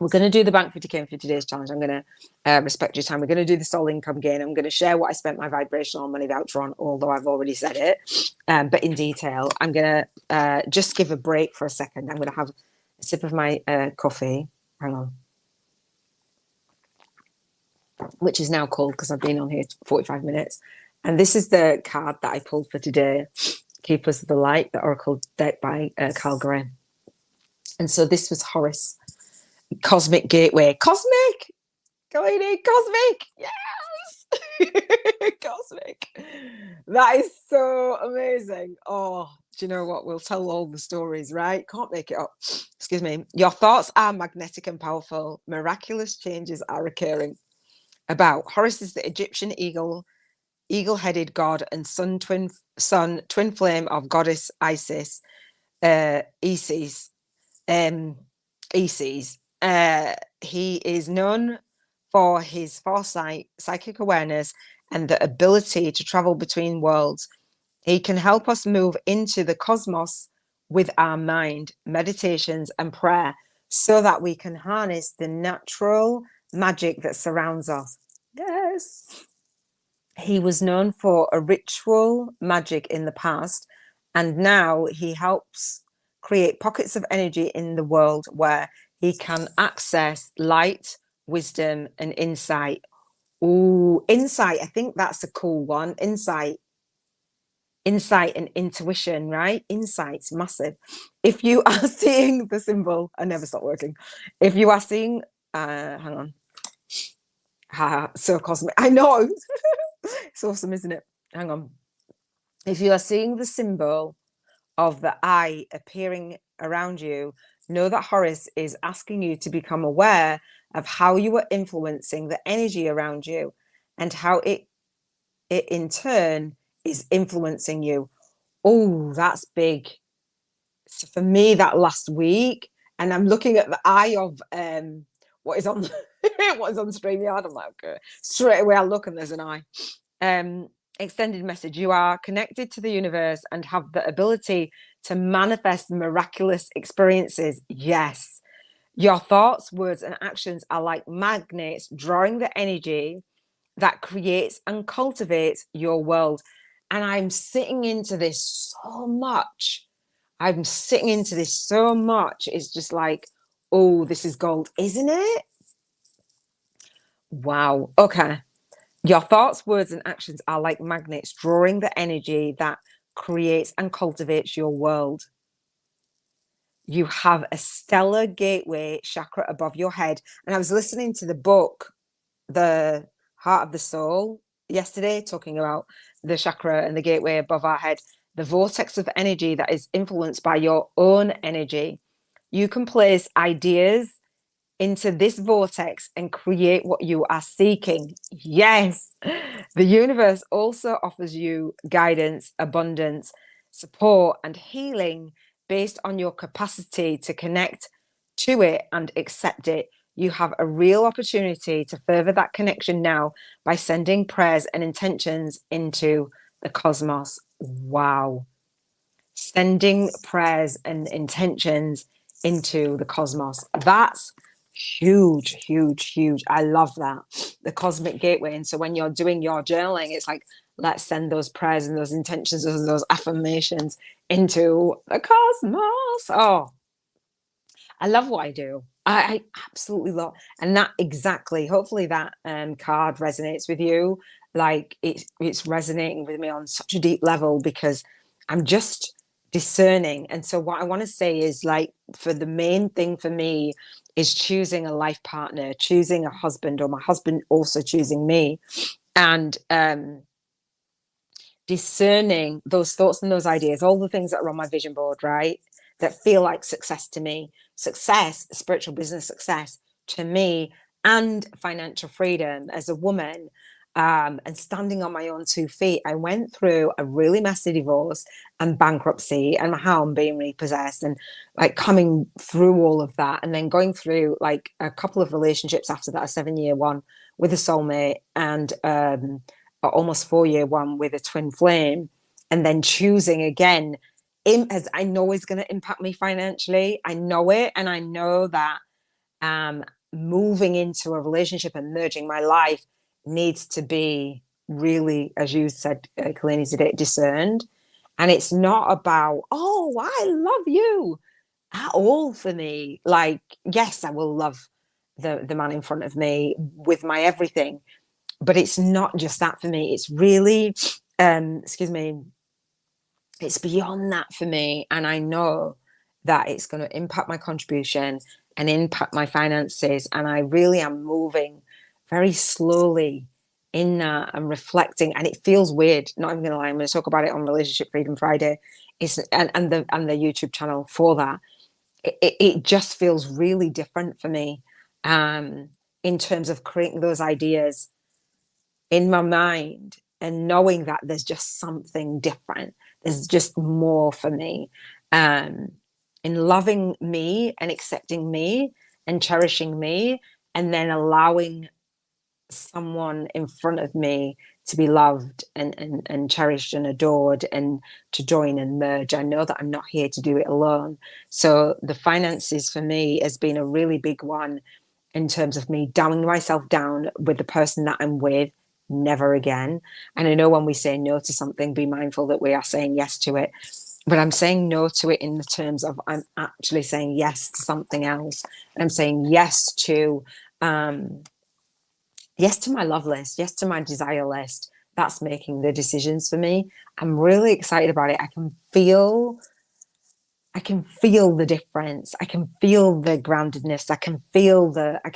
We're going to do the Bank 50K in 50 days challenge. I'm going to respect your time. We're going to do the soul income gain. I'm going to share what I spent my vibrational money voucher on, although I've already said it, but in detail. I'm going to just give a break for a second. I'm going to have a sip of my coffee. Hang on. Which is now cold because I've been on here 45 minutes. And this is the card that I pulled for today. Keepers of the Light, the Oracle deck by Carl Gray. And so this was Horus. Cosmic Gateway. Cosmic! Galini, cosmic! Yes! Cosmic. That is so amazing. Oh, do you know what? We'll tell all the stories, right? Can't make it up. Excuse me. Your thoughts are magnetic and powerful. Miraculous changes are occurring. About Horus is the Egyptian eagle-headed god and sun twin flame of goddess Isis, Isis. He is known for his foresight, psychic awareness, and the ability to travel between worlds. He can help us move into the cosmos with our mind, meditations, and prayer so that we can harness the natural magic that surrounds us. Yes. He was known for a ritual magic in the past, and now he helps create pockets of energy in the world where he can access light, wisdom, and insight. Ooh, insight. I think that's a cool one. Insight and intuition, right? Insight's massive. If you are seeing the symbol, I never stop working. If you are seeing, hang on. So cosmic. I know. It's awesome, isn't it? Hang on. If you are seeing the symbol of the eye appearing around you, know that Horus is asking you to become aware of how you are influencing the energy around you and how it in turn is influencing you. Oh, that's big. So for me, that last week, and I'm looking at the eye of what is on what is on StreamYard. I'm like, okay. Straight away I look and there's an eye. Um, Extended message: you are connected to the universe and have the ability to manifest miraculous experiences. Yes. Your thoughts, words, and actions are like magnets drawing the energy that creates and cultivates your world. And I'm sitting into this so much. I'm sitting into this so much. It's just like, oh, this is gold, isn't it? Wow. Okay. Your thoughts, words, and actions are like magnets drawing the energy that creates and cultivates your world. You have a stellar gateway chakra above your head. And I was listening to the book, The Heart of the Soul, yesterday, talking about the chakra and the gateway above our head, the vortex of energy that is influenced by your own energy. You can place ideas into this vortex and create what you are seeking. Yes. The universe also offers you guidance, abundance, support, and healing based on your capacity to connect to it and accept it. You have a real opportunity to further that connection now by sending prayers and intentions into the cosmos. Wow. Sending prayers and intentions into the cosmos. That's huge, huge, huge. I love that. The cosmic gateway. And so when you're doing your journaling, it's like, let's send those prayers and those intentions, those affirmations into the cosmos. Oh, I love what I do. I absolutely love, and that exactly. Hopefully that card resonates with you. Like it's resonating with me on such a deep level because I'm just discerning. And so what I want to say is like for the main thing for me is choosing a life partner, choosing a husband, or my husband also choosing me, and discerning those thoughts and those ideas, all the things that are on my vision board, right? That feel like success to me, success, spiritual business success to me, and financial freedom as a woman, and standing on my own 2 feet. I went through a really messy divorce and bankruptcy and my home being repossessed and like coming through all of that and then going through like a couple of relationships after that, a 7-year one with a soulmate and almost 4-year one with a twin flame, and then choosing again as I know is going to impact me financially. I know it, and I know that moving into a relationship and merging my life needs to be really, as you said, Kalini, today, discerned. And it's not about, oh, I love you at all for me. Like, yes, I will love the man in front of me with my everything, but it's not just that for me. It's really, excuse me, it's beyond that for me. And I know that it's going to impact my contribution and impact my finances. And I really am moving very slowly in that and reflecting. And it feels weird. Not even going to lie. I'm going to talk about it on Relationship Freedom Friday. And the YouTube channel for that. It just feels really different for me in terms of creating those ideas in my mind and knowing that there's just something different. There's just more for me. In loving me and accepting me and cherishing me, and then allowing someone in front of me to be loved and cherished and adored and to join and merge. I know that I'm not here to do it alone. So the finances for me has been a really big one in terms of me dumbing myself down with the person that I'm with. Never again. And I know when we say no to something, be mindful that we are saying yes to it. But I'm saying no to it in the terms of I'm actually saying yes to something else. I'm saying yes to my love list, yes to my desire list. That's making the decisions for me. I'm really excited about it. I can feel the difference. I can feel the groundedness. I can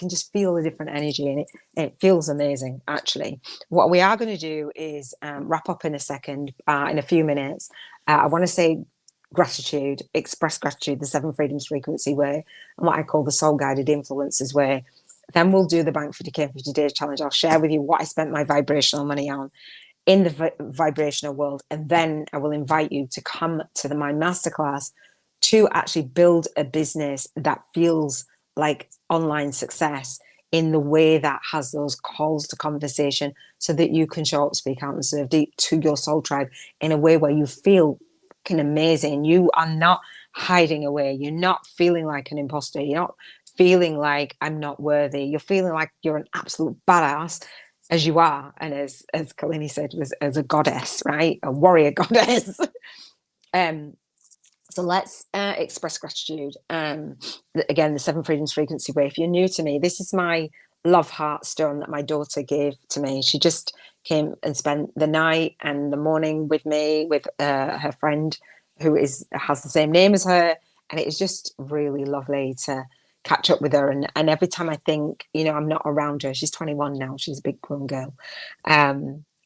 just feel the different energy, and it feels amazing, actually. What we are going to do is wrap up in a second, in a few minutes. I want to say gratitude, express gratitude, the 7 freedoms frequency way, and what I call the soul guided influences way. Then we'll do the Bank 50K 50 days challenge. I'll share with you what I spent my vibrational money on in the vibrational world. And then I will invite you to come to my masterclass to actually build a business that feels like online success in the way that has those calls to conversation, so that you can show up, speak out, and serve deep to your soul tribe in a way where you feel fucking amazing. You are not hiding away. You're not feeling like an imposter. You're not feeling like I'm not worthy. You're feeling like you're an absolute badass, as you are, and as Kalini said, was as a goddess, right? A warrior goddess. um so let's express gratitude. Again, the Seven Freedoms Frequency Way. If you're new to me, this is my love heart stone that my daughter gave to me. She just came and spent the night and the morning with me, with her friend who has the same name as her. And it was just really lovely to catch up with her. And every time I think, I'm not around her, she's 21 now, she's a big grown girl.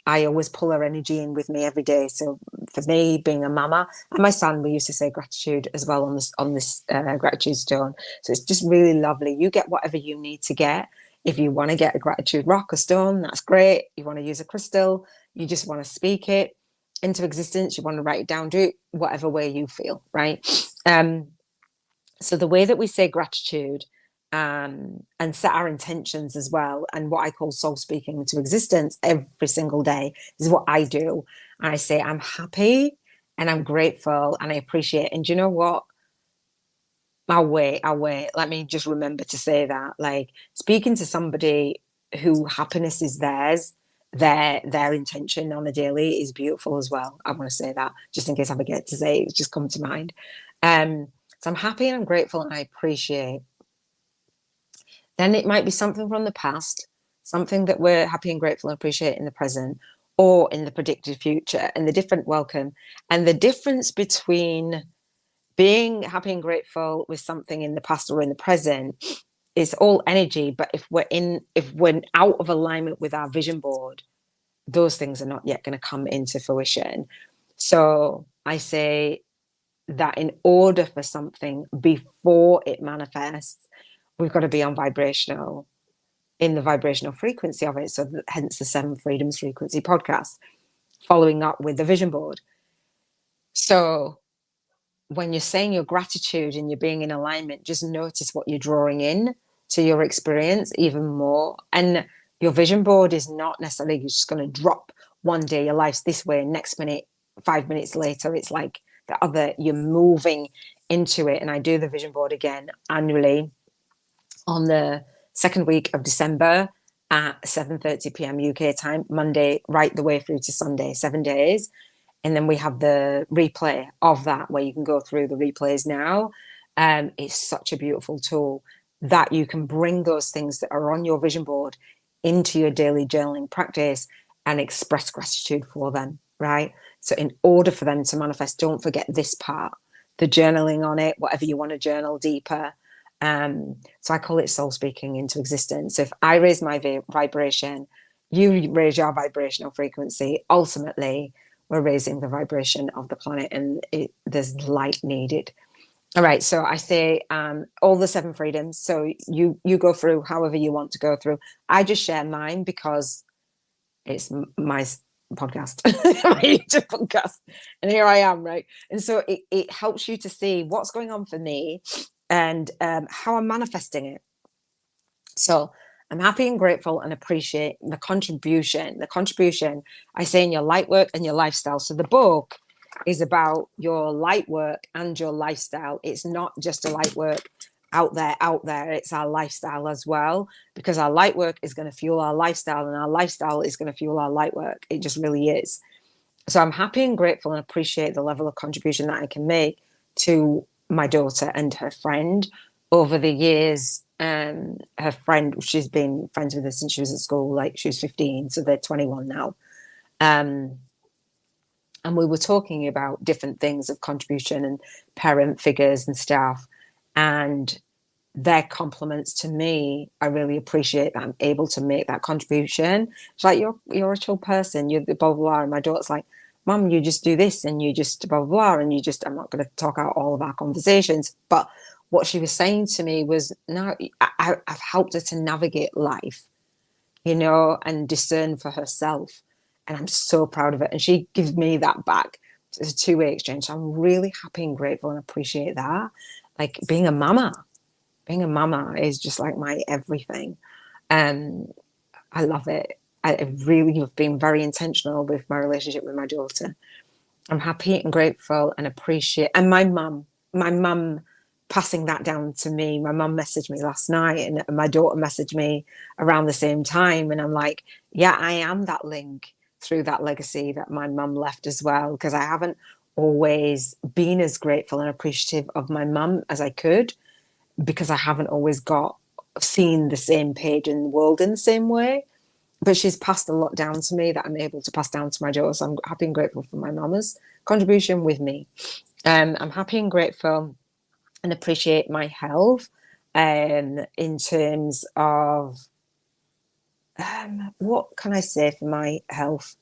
I always pull her energy in with me every day. So for me, being a mama, and my son, we used to say gratitude as well on this gratitude stone. So it's just really lovely. You get whatever you need to get. If you want to get a gratitude rock or stone, that's great. You want to use a crystal, you just want to speak it into existence, you want to write it down, do it whatever way you feel, right? So the way that we say gratitude, and set our intentions as well, and what I call soul speaking into existence every single day, is what I do. I say I'm happy and I'm grateful and I appreciate. And do you know what? I'll wait. Let me just remember to say that. Like, speaking to somebody who happiness is theirs, their intention on a daily is beautiful as well. I want to say that just in case I forget to say it, it's just come to mind. So I'm happy and I'm grateful and I appreciate. Then it might be something from the past, something that we're happy and grateful and appreciate in the present, or in the predicted future, and the different welcome. And the difference between being happy and grateful with something in the past or in the present is all energy. But if we're out of alignment with our vision board, those things are not yet going to come into fruition. So I say that in order for something, before it manifests, we've got to be on in the vibrational frequency of it. So hence the Seven Freedoms Frequency podcast, following up with the vision board. So when you're saying your gratitude and you're being in alignment, just notice what you're drawing in to your experience even more. And your vision board is not necessarily just going to drop one day your life's this way, and next minute, 5 minutes later, it's like the other, you're moving into it. And I do the vision board again annually on the second week of December at 7:30 p.m. UK time, Monday right the way through to Sunday, 7 days. And then we have the replay of that where you can go through the replays now. It's such a beautiful tool that you can bring those things that are on your vision board into your daily journaling practice and express gratitude for them, right? So in order for them to manifest, don't forget this part, the journaling on it, whatever you want to journal deeper. So I call it soul speaking into existence. So if I raise my vibration, you raise your vibrational frequency. Ultimately, we're raising the vibration of the planet, and there's light needed. All right, so I say all the seven freedoms. So you go through however you want to go through. I just share mine because it's my podcast, my YouTube podcast, and here I am, right? And so it helps you to see what's going on for me and how I'm manifesting it. So I'm happy and grateful and appreciate the contribution. The contribution I say in your light work and your lifestyle. So the book is about your light work and your lifestyle. It's not just a light work out there. It's our lifestyle as well, because our light work is going to fuel our lifestyle, and our lifestyle is going to fuel our light work. It just really is. So I'm happy and grateful and appreciate the level of contribution that I can make to my daughter and her friend over the years. Her friend, she's been friends with her since she was at school, like she was 15, so they're 21 now. And we were talking about different things of contribution and parent figures and stuff, and their compliments to me, I really appreciate that I'm able to make that contribution. It's like, you're a chill person, you're the blah blah blah. And my daughter's like, Mum, you just do this and you just blah blah blah, and you just, I'm not going to talk out all of our conversations, but what she was saying to me was, no, I've helped her to navigate life, and discern for herself. And I'm so proud of it. And she gives me that back It's a two-way exchange. So I'm really happy and grateful and appreciate that. Like being a mama is just like my everything. I love it. I really have been very intentional with my relationship with my daughter. I'm happy and grateful and appreciate. And my mum passing that down to me. My mum messaged me last night, and my daughter messaged me around the same time. And I'm like, yeah, I am that link through that legacy that my mum left as well, because I haven't always been as grateful and appreciative of my mum as I could, because I haven't always got seen the same page in the world in the same way. But she's passed a lot down to me that I'm able to pass down to my daughter. So I'm happy and grateful for my mama's contribution with me. I'm happy and grateful and appreciate my health in terms of what can I say for my health?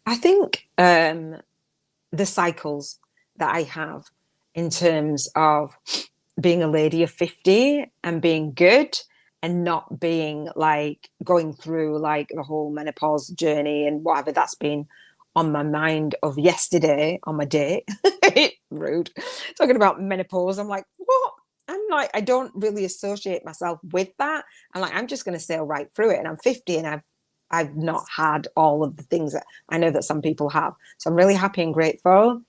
I think the cycles that I have in terms of being a lady of 50 and being good and not being like going through like the whole menopause journey and whatever that's been on my mind of yesterday on my date. Rude. Talking about menopause. I'm like, what? I'm like, I don't really associate myself with that. I'm like, I'm just going to sail right through it. And I'm 50 and I've not had all of the things that I know that some people have. So I'm really happy and grateful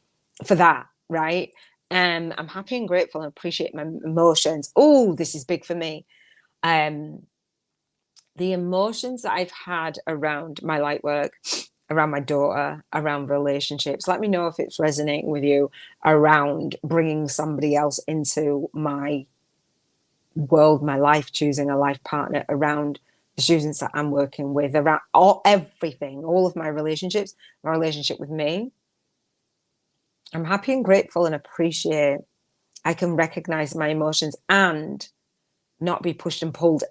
for that, right? And I'm happy and grateful and appreciate my emotions. Oh, this is big for me. The emotions that I've had around my light work, around my daughter, around relationships. Let me know if it's resonating with you around bringing somebody else into my world, my life, choosing a life partner, around the students that I'm working with, around everything, all of my relationships, my relationship with me. I'm happy and grateful and appreciate I can recognize my emotions and not be pushed and pulled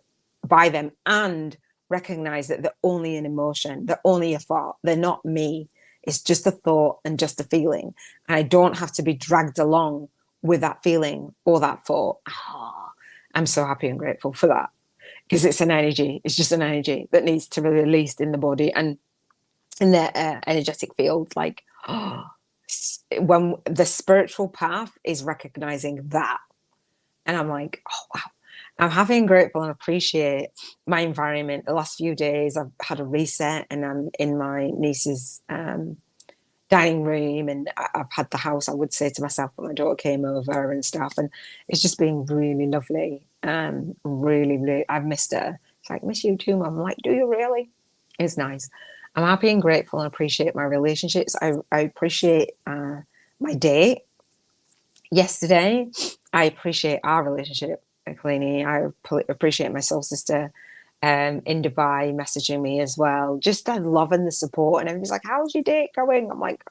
by them, and recognize that they're only an emotion, they're only a thought, they're not me. It's just a thought and just a feeling. And I don't have to be dragged along with that feeling or that thought. Oh, I'm so happy and grateful for that, because it's an energy. It's just an energy that needs to be released in the body and in the energetic field. Like, oh, when the spiritual path is recognizing that. And I'm like, oh, wow. I'm happy and grateful and appreciate my environment. The last few days, I've had a reset, and I'm in my niece's dining room, and I've had the house, I would say to myself, when my daughter came over and stuff. And it's just been really lovely. Really, really, I've missed her. It's like, miss you too, Mum. I'm like, do you really? It's nice. I'm happy and grateful and appreciate my relationships. I appreciate my day yesterday. I appreciate our relationship, Cleanie. I appreciate my soul sister in Dubai messaging me as well. Just the love and the support. And everybody's like, how's your date going? I'm like,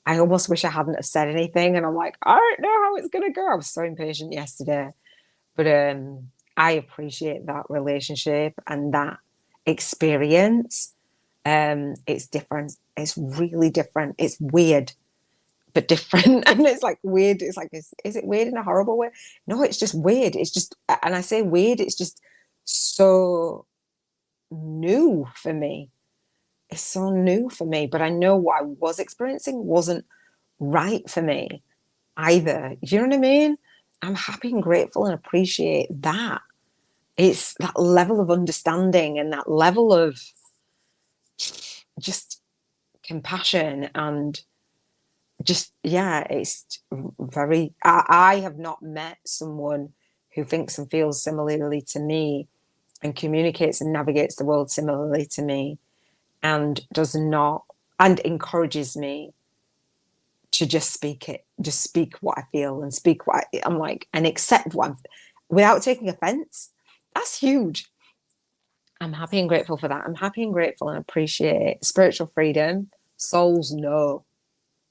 I almost wish I hadn't have said anything. And I'm like, I don't know how it's going to go. I was so impatient yesterday. But I appreciate that relationship and that experience. It's different. It's really different. It's weird, but different. And it's like weird. It's like, is it weird in a horrible way? No, it's just weird. It's just, and I say weird, it's just so new for me. It's so new for me, but I know what I was experiencing wasn't right for me either. You know what I mean? I'm happy and grateful and appreciate that. It's that level of understanding and that level of just compassion and just, yeah, it's very, I have not met someone who thinks and feels similarly to me and communicates and navigates the world similarly to me, and does not, and encourages me to just speak what I feel and speak what I'm like, and accept what I'm, without taking offense. That's huge. I'm happy and grateful for that. I'm happy and grateful and appreciate spiritual freedom. Souls know.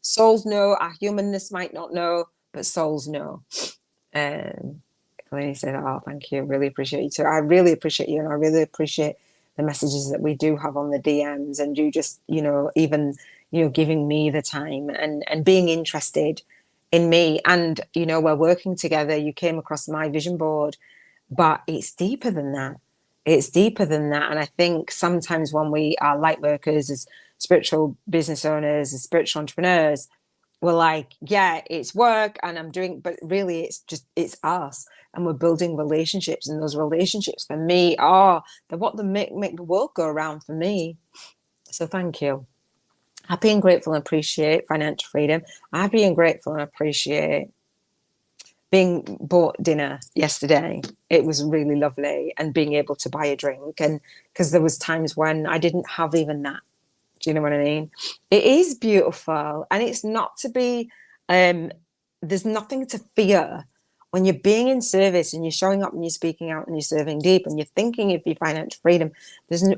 Souls know. Our humanness might not know, but souls know. He said, oh, thank you. Really appreciate you too. I really appreciate you, and I really appreciate the messages that we do have on the DMs, and you just, even, giving me the time and being interested in me. And, we're working together. You came across my vision board, but it's deeper than that. It's deeper than that. And I think sometimes when we are light workers as spiritual business owners and spiritual entrepreneurs were like, yeah, it's work and I'm doing, but really it's us, and we're building relationships, and those relationships for me are what make the world go around for me. So thank you. Happy and grateful and appreciate financial freedom. Happy and grateful and appreciate being bought dinner yesterday. It was really lovely, and being able to buy a drink, and because there was times when I didn't have even that. Do you know what I mean? It is beautiful, and it's not to be, there's nothing to fear when you're being in service and you're showing up and you're speaking out and you're serving deep and you're thinking of your financial freedom.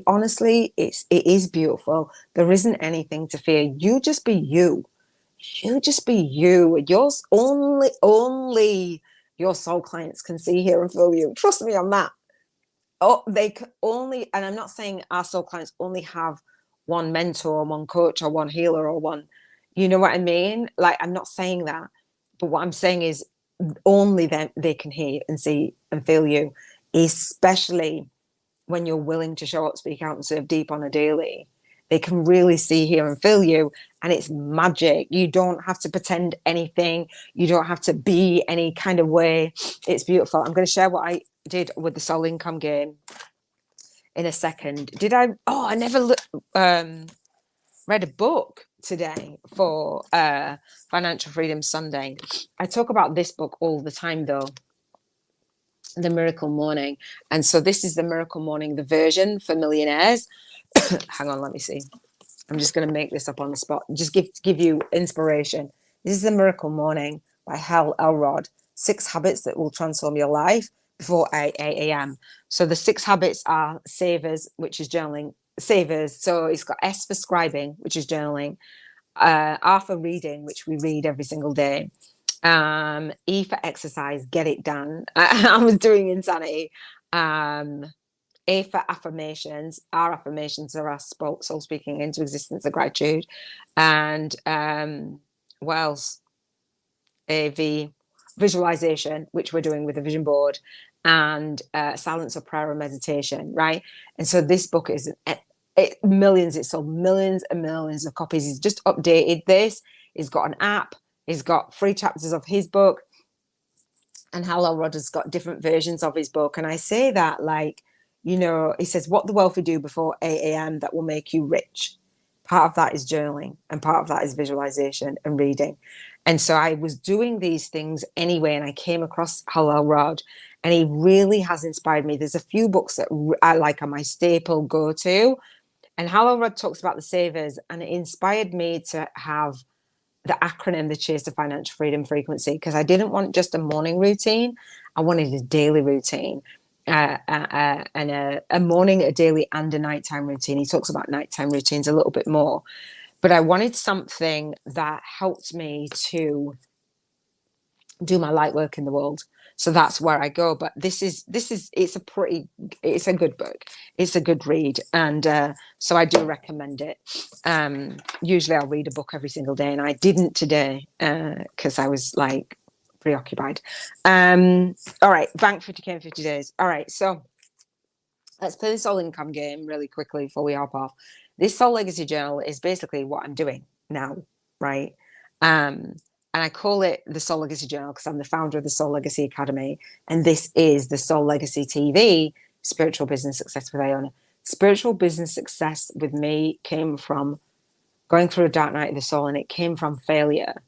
Honestly, it is beautiful. There isn't anything to fear. You just be you. You just be you. Yours only your soul clients can see, hear, and feel you. Trust me on that. Oh, they can only, and I'm not saying our soul clients only have one mentor, one coach, or one healer, or one, you know what I mean? Like, I'm not saying that, but what I'm saying is only them they can hear and see and feel you, especially when you're willing to show up, speak out, and serve deep on a daily. They can really see, hear, and feel you, and it's magic. You don't have to pretend anything. You don't have to be any kind of way. It's beautiful. I'm going to share what I did with the soul income game in a second. Did I? Oh, I never read a book today for Financial Freedom Sunday. I talk about this book all the time, though. The Miracle Morning. And so this is the Miracle Morning, the version for millionaires. Hang on, let me see. I'm just going to make this up on the spot. Just give you inspiration. This is the Miracle Morning by Hal Elrod. 6 habits that will transform your life before 8 a.m. So the 6 habits are savers, which is journaling. Savers. So it's got S for scribing, which is journaling. R for reading, which we read every single day. E for exercise, get it done. I was doing insanity. A for affirmations. Our affirmations are our soul speaking into existence of gratitude. And what else? V, visualization, which we're doing with a vision board, and silence of prayer and meditation, right? And so this book is millions. It sold millions and millions of copies. He's just updated this. He's got an app. He's got 3 chapters of his book. And Hal Elrod has got different versions of his book. And I say that like, you know, he says, what the wealthy do before 8 a.m. that will make you rich. Part of that is journaling, and part of that is visualization and reading. And so I was doing these things anyway, and I came across Hal Elrod, and he really has inspired me. There's a few books that I like are my staple go-to. And Hal Elrod talks about the savers, and it inspired me to have the acronym, the Cheers to Financial Freedom frequency, because I didn't want just a morning routine. I wanted a daily routine, and a morning, a daily, and a nighttime routine. He talks about nighttime routines a little bit more, but I wanted something that helped me to do my light work in the world. So that's where I go. But it's a good book. It's a good read. And so I do recommend it. Usually I'll read a book every single day, and I didn't today because I was like preoccupied. All right. Bank 50K in 50 days. All right. So let's play the soul income game really quickly before we hop off. This soul legacy journal is basically what I'm doing now, right? And I call it the Soul Legacy Journal because I'm the founder of the Soul Legacy Academy. And this is the Soul Legacy TV, Spiritual Business Success with Iona. Spiritual business success with me came from going through a dark night of the soul, and it came from failure.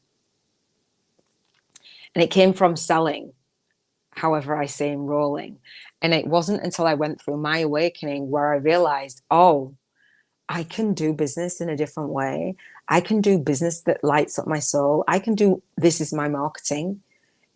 And it came from selling, however I say, enrolling. And it wasn't until I went through my awakening where I realized, oh, I can do business in a different way. I can do business that lights up my soul. I can do, this is my marketing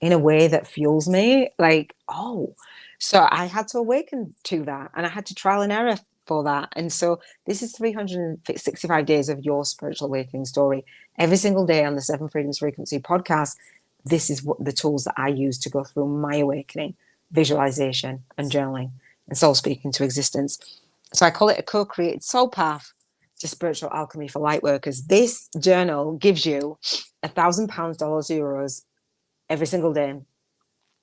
in a way that fuels me. Like, oh, so I had to awaken to that, and I had to trial and error for that. And so this is 365 days of your spiritual awakening story. Every single day on the 7 Freedoms Frequency podcast, this is what the tools that I use to go through my awakening: visualization and journaling and soul speaking to existence. So I call it a co-created soul path to spiritual alchemy for light workers. This journal gives you £1,000, dollars, euros every single day.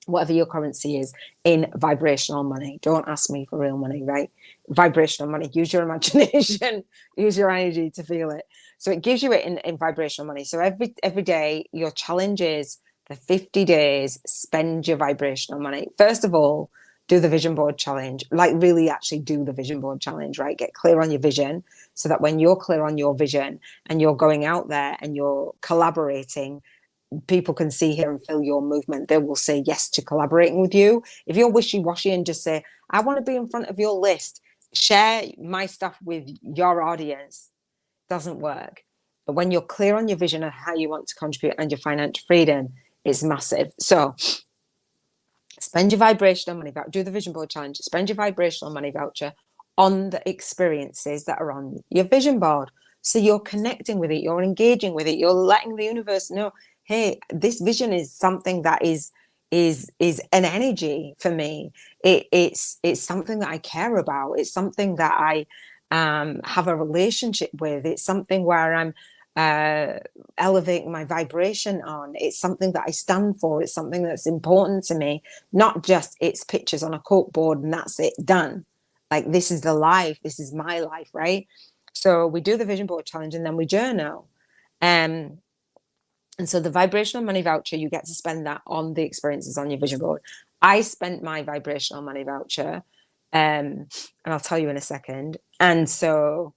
whatever your currency is, in vibrational money. Don't ask me for real money, right? Vibrational money. Use your imagination, use your energy to feel it. So it gives you it in vibrational money. So every day, your challenge is for 50 days, spend your vibrational money. First of all, do the vision board challenge. Like, really actually do the vision board challenge, right? Get clear on your vision, so that when you're clear on your vision and you're going out there and you're collaborating, people can see, hear, and feel your movement. They will say yes to collaborating with you. If you're wishy-washy and just say, I want to be in front of your list, share my stuff with your audience, doesn't work. But when you're clear on your vision and how you want to contribute and your financial freedom, it's massive. So spend your vibrational money voucher, do the vision board challenge, spend your vibrational money voucher on the experiences that are on your vision board. So you're connecting with it, you're engaging with it, you're letting the universe know, hey, this vision is something that is an energy for me. It's something that I care about. It's something that I have a relationship with. It's something where I'm elevating my vibration on. It's something that I stand for. It's something that's important to me, not just it's pictures on a cork board and that's it, done. Like, this is the life, this is my life, right? So we do the vision board challenge and then we journal. And so the vibrational money voucher, you get to spend that on the experiences on your vision board. I spent my vibrational money voucher, and I'll tell you in a second. And so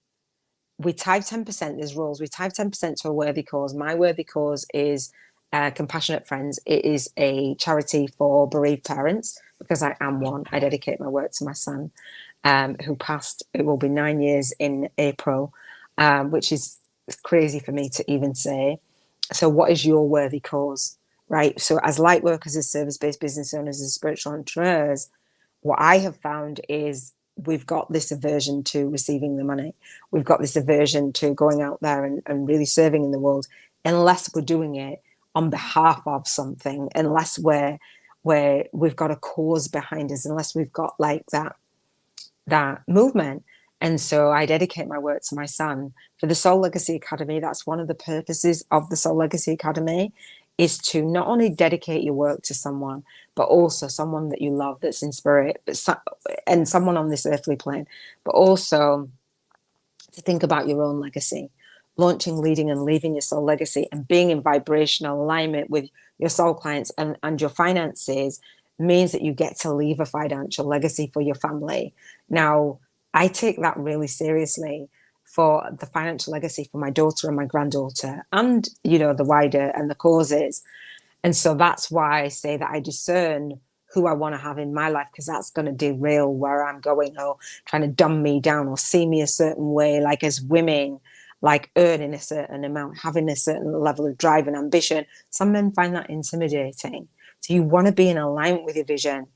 we type 10%, there's rules. We type 10% to a worthy cause. My worthy cause is Compassionate Friends. It is a charity for bereaved parents, because I am one. I dedicate my work to my son, who passed. It will be 9 years in April, which is crazy for me to even say. So what is your worthy cause, right? So as light workers, as service-based business owners, as spiritual entrepreneurs, what I have found is we've got this aversion to receiving the money. We've got this aversion to going out there and really serving in the world, unless we're doing it on behalf of something, unless we've got a cause behind us, unless we've got like that movement. And so I dedicate my work to my son. For the Soul Legacy Academy, that's one of the purposes of the Soul Legacy Academy, is to not only dedicate your work to someone, but also someone that you love, that's in spirit, and someone on this earthly plane, but also to think about your own legacy, launching, leading, and leaving your soul legacy, and being in vibrational alignment with your soul clients and your finances means that you get to leave a financial legacy for your family. Now, I take that really seriously for the financial legacy for my daughter and my granddaughter, and, you know, the wider and the causes. And so that's why I say that I discern who I want to have in my life, because that's going to derail where I'm going, or trying to dumb me down or see me a certain way. Like, as women, like earning a certain amount, having a certain level of drive and ambition, some men find that intimidating. So you want to be in alignment with your vision.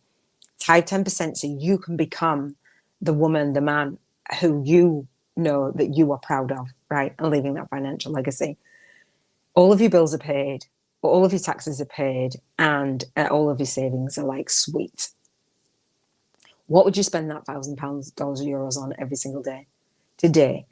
Type 10% so you can become the woman, the man who you know that you are proud of, right? And leaving that financial legacy. All of your bills are paid, all of your taxes are paid, and all of your savings are like sweet. What would you spend that £1,000, dollars, euros on every single day? Today,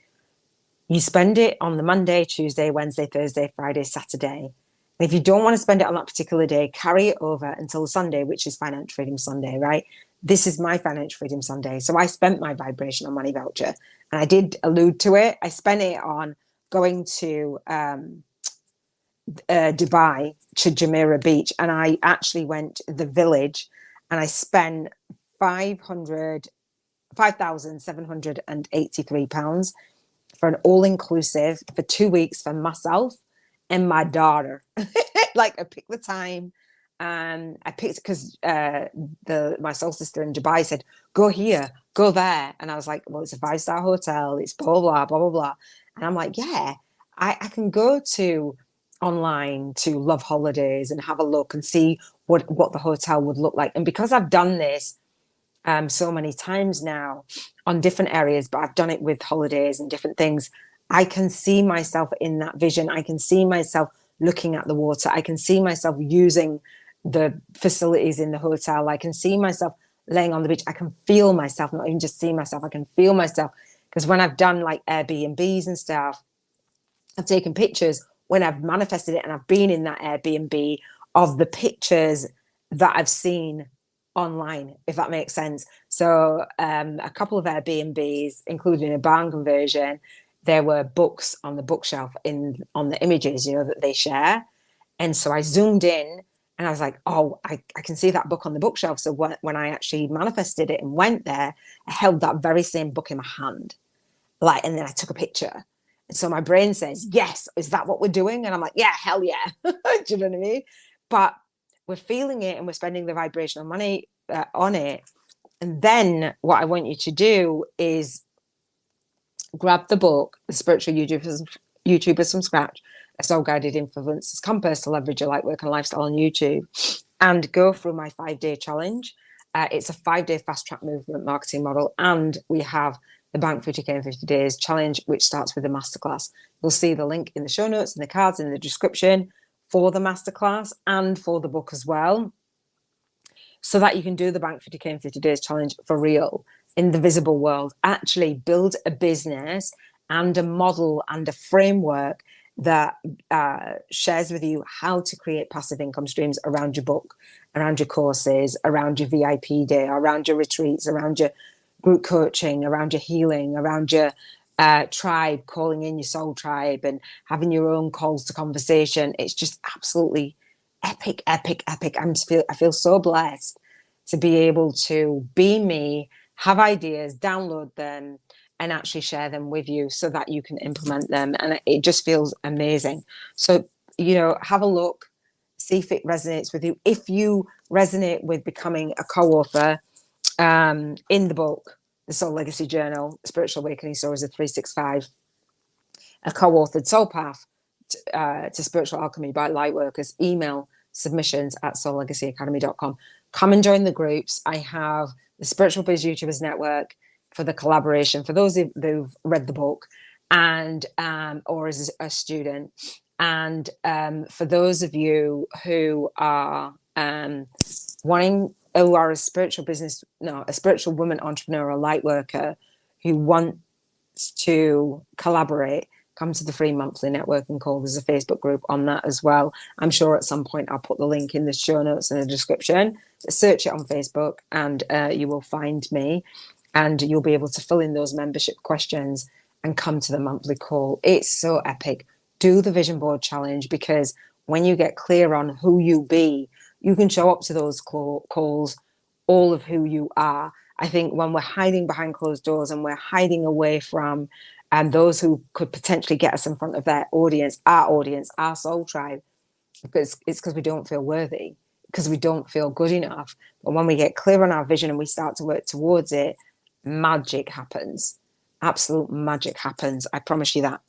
you spend it on the Monday, Tuesday, Wednesday, Thursday, Friday, Saturday. And if you don't want to spend it on that particular day, carry it over until Sunday, which is Financial Freedom Sunday, right? This is my Financial Freedom Sunday. So I spent my vibrational money voucher, and I did allude to it. I spent it on going to Dubai, to Jumeirah Beach, and I actually went to the village, and I spent £5,783 for an all-inclusive for 2 weeks for myself and my daughter. Like, I picked the time, and I picked, because my soul sister in Dubai said, go here, go there, and I was like, well, it's a 5-star hotel, it's blah blah blah blah blah, and I'm like, yeah, I can go to online to Love Holidays and have a look and see what the hotel would look like. And because I've done this so many times now on different areas, but I've done it with holidays and different things, I can see myself in that vision. I can see myself looking at the water. I can see myself using the facilities in the hotel. I can see myself laying on the beach. I can feel myself, not even just see myself, I can feel myself. Because when I've done like Airbnbs and stuff, I've taken pictures when I've manifested it, and I've been in that Airbnb, of the pictures that I've seen online, if that makes sense. So a couple of Airbnbs, including a barn conversion, there were books on the bookshelf on the images, that they share. And so I zoomed in and I was like, oh, I can see that book on the bookshelf. So when I actually manifested it and went there, I held that very same book in my hand, and then I took a picture. And so my brain says, yes, is that what we're doing? And I'm like, yeah, hell yeah. Do you know what I mean? But we're feeling it and we're spending the vibrational money on it. And then what I want you to do is grab the book, The Spiritual YouTubers from Scratch, a Soul Guided Influencer's Compass to Leverage Your Lightwork and Lifestyle on YouTube, and go through my 5-day challenge. It's a 5-day fast track movement marketing model. And we have the Bank 50K in 50 Days challenge, which starts with the Masterclass. You'll see the link in the show notes and the cards in the description for the Masterclass and for the book as well, so that you can do the Bank 50K in 50 Days challenge for real in the visible world. Actually build a business and a model and a framework that shares with you how to create passive income streams around your book, around your courses, around your VIP day, around your retreats, around your group coaching, around your healing, around your tribe, calling in your soul tribe and having your own calls to conversation. It's just absolutely epic, epic, epic. I feel so blessed to be able to be me, have ideas, download them, and actually share them with you so that you can implement them. And it just feels amazing. So, have a look, see if it resonates with you. If you resonate with becoming a co-author in the book, The Soul Legacy Journal, Spiritual Awakening Stories of 365, a co-authored soul path to spiritual alchemy by Lightworkers, email submissions at soullegacyacademy.com. Come and join the groups. I have the Spiritual Biz YouTubers Network for the collaboration for those who've read the book and or as a student, and for those of you who are who are a spiritual woman entrepreneur or light worker who wants to collaborate, come to the free monthly networking call. There's a Facebook group on that as well. I'm sure at some point I'll put the link in the show notes and the description. Search it on Facebook and you will find me, and you'll be able to fill in those membership questions and come to the monthly call. It's so epic. Do the vision board challenge, because when you get clear on who you be, you can show up to those calls all of who you are. I think when we're hiding behind closed doors and we're hiding away from those who could potentially get us in front of their audience, our soul tribe, because it's because we don't feel worthy, because we don't feel good enough. But when we get clear on our vision and we start to work towards it, magic happens. Absolute magic happens. I promise you that.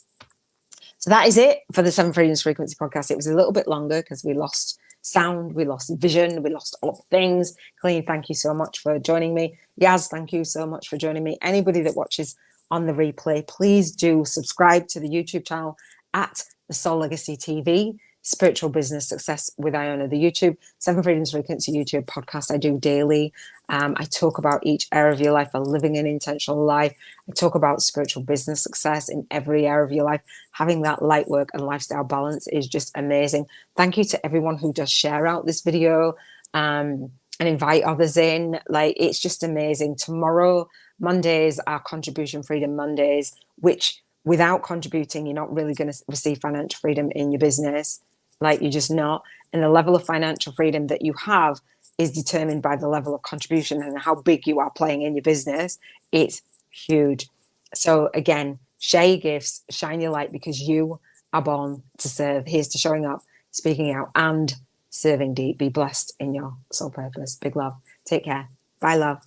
So that is it for the Seven Freedoms Frequency podcast. It was a little bit longer because we lost sound, we lost vision, we lost all things. Colleen, thank you so much for joining me. Yaz, thank you so much for joining me. Anybody that watches on the replay, please do subscribe to the YouTube channel at the Soul Legacy TV, Spiritual Business Success with Iona, the YouTube, Seven Freedoms Frequency YouTube podcast I do daily. I talk about each area of your life, a living an intentional life. I talk about spiritual business success in every area of your life. Having that light work and lifestyle balance is just amazing. Thank you to everyone who does share out this video and invite others in. It's just amazing. Tomorrow, Mondays are Contribution Freedom Mondays, which without contributing, you're not really going to receive financial freedom in your business. You're just not. And the level of financial freedom that you have is determined by the level of contribution and how big you are playing in your business. It's huge. So again, share your gifts, shine your light, because you are born to serve. Here's to showing up, speaking out, and serving deep. Be blessed in your soul purpose. Big love. Take care. Bye, love.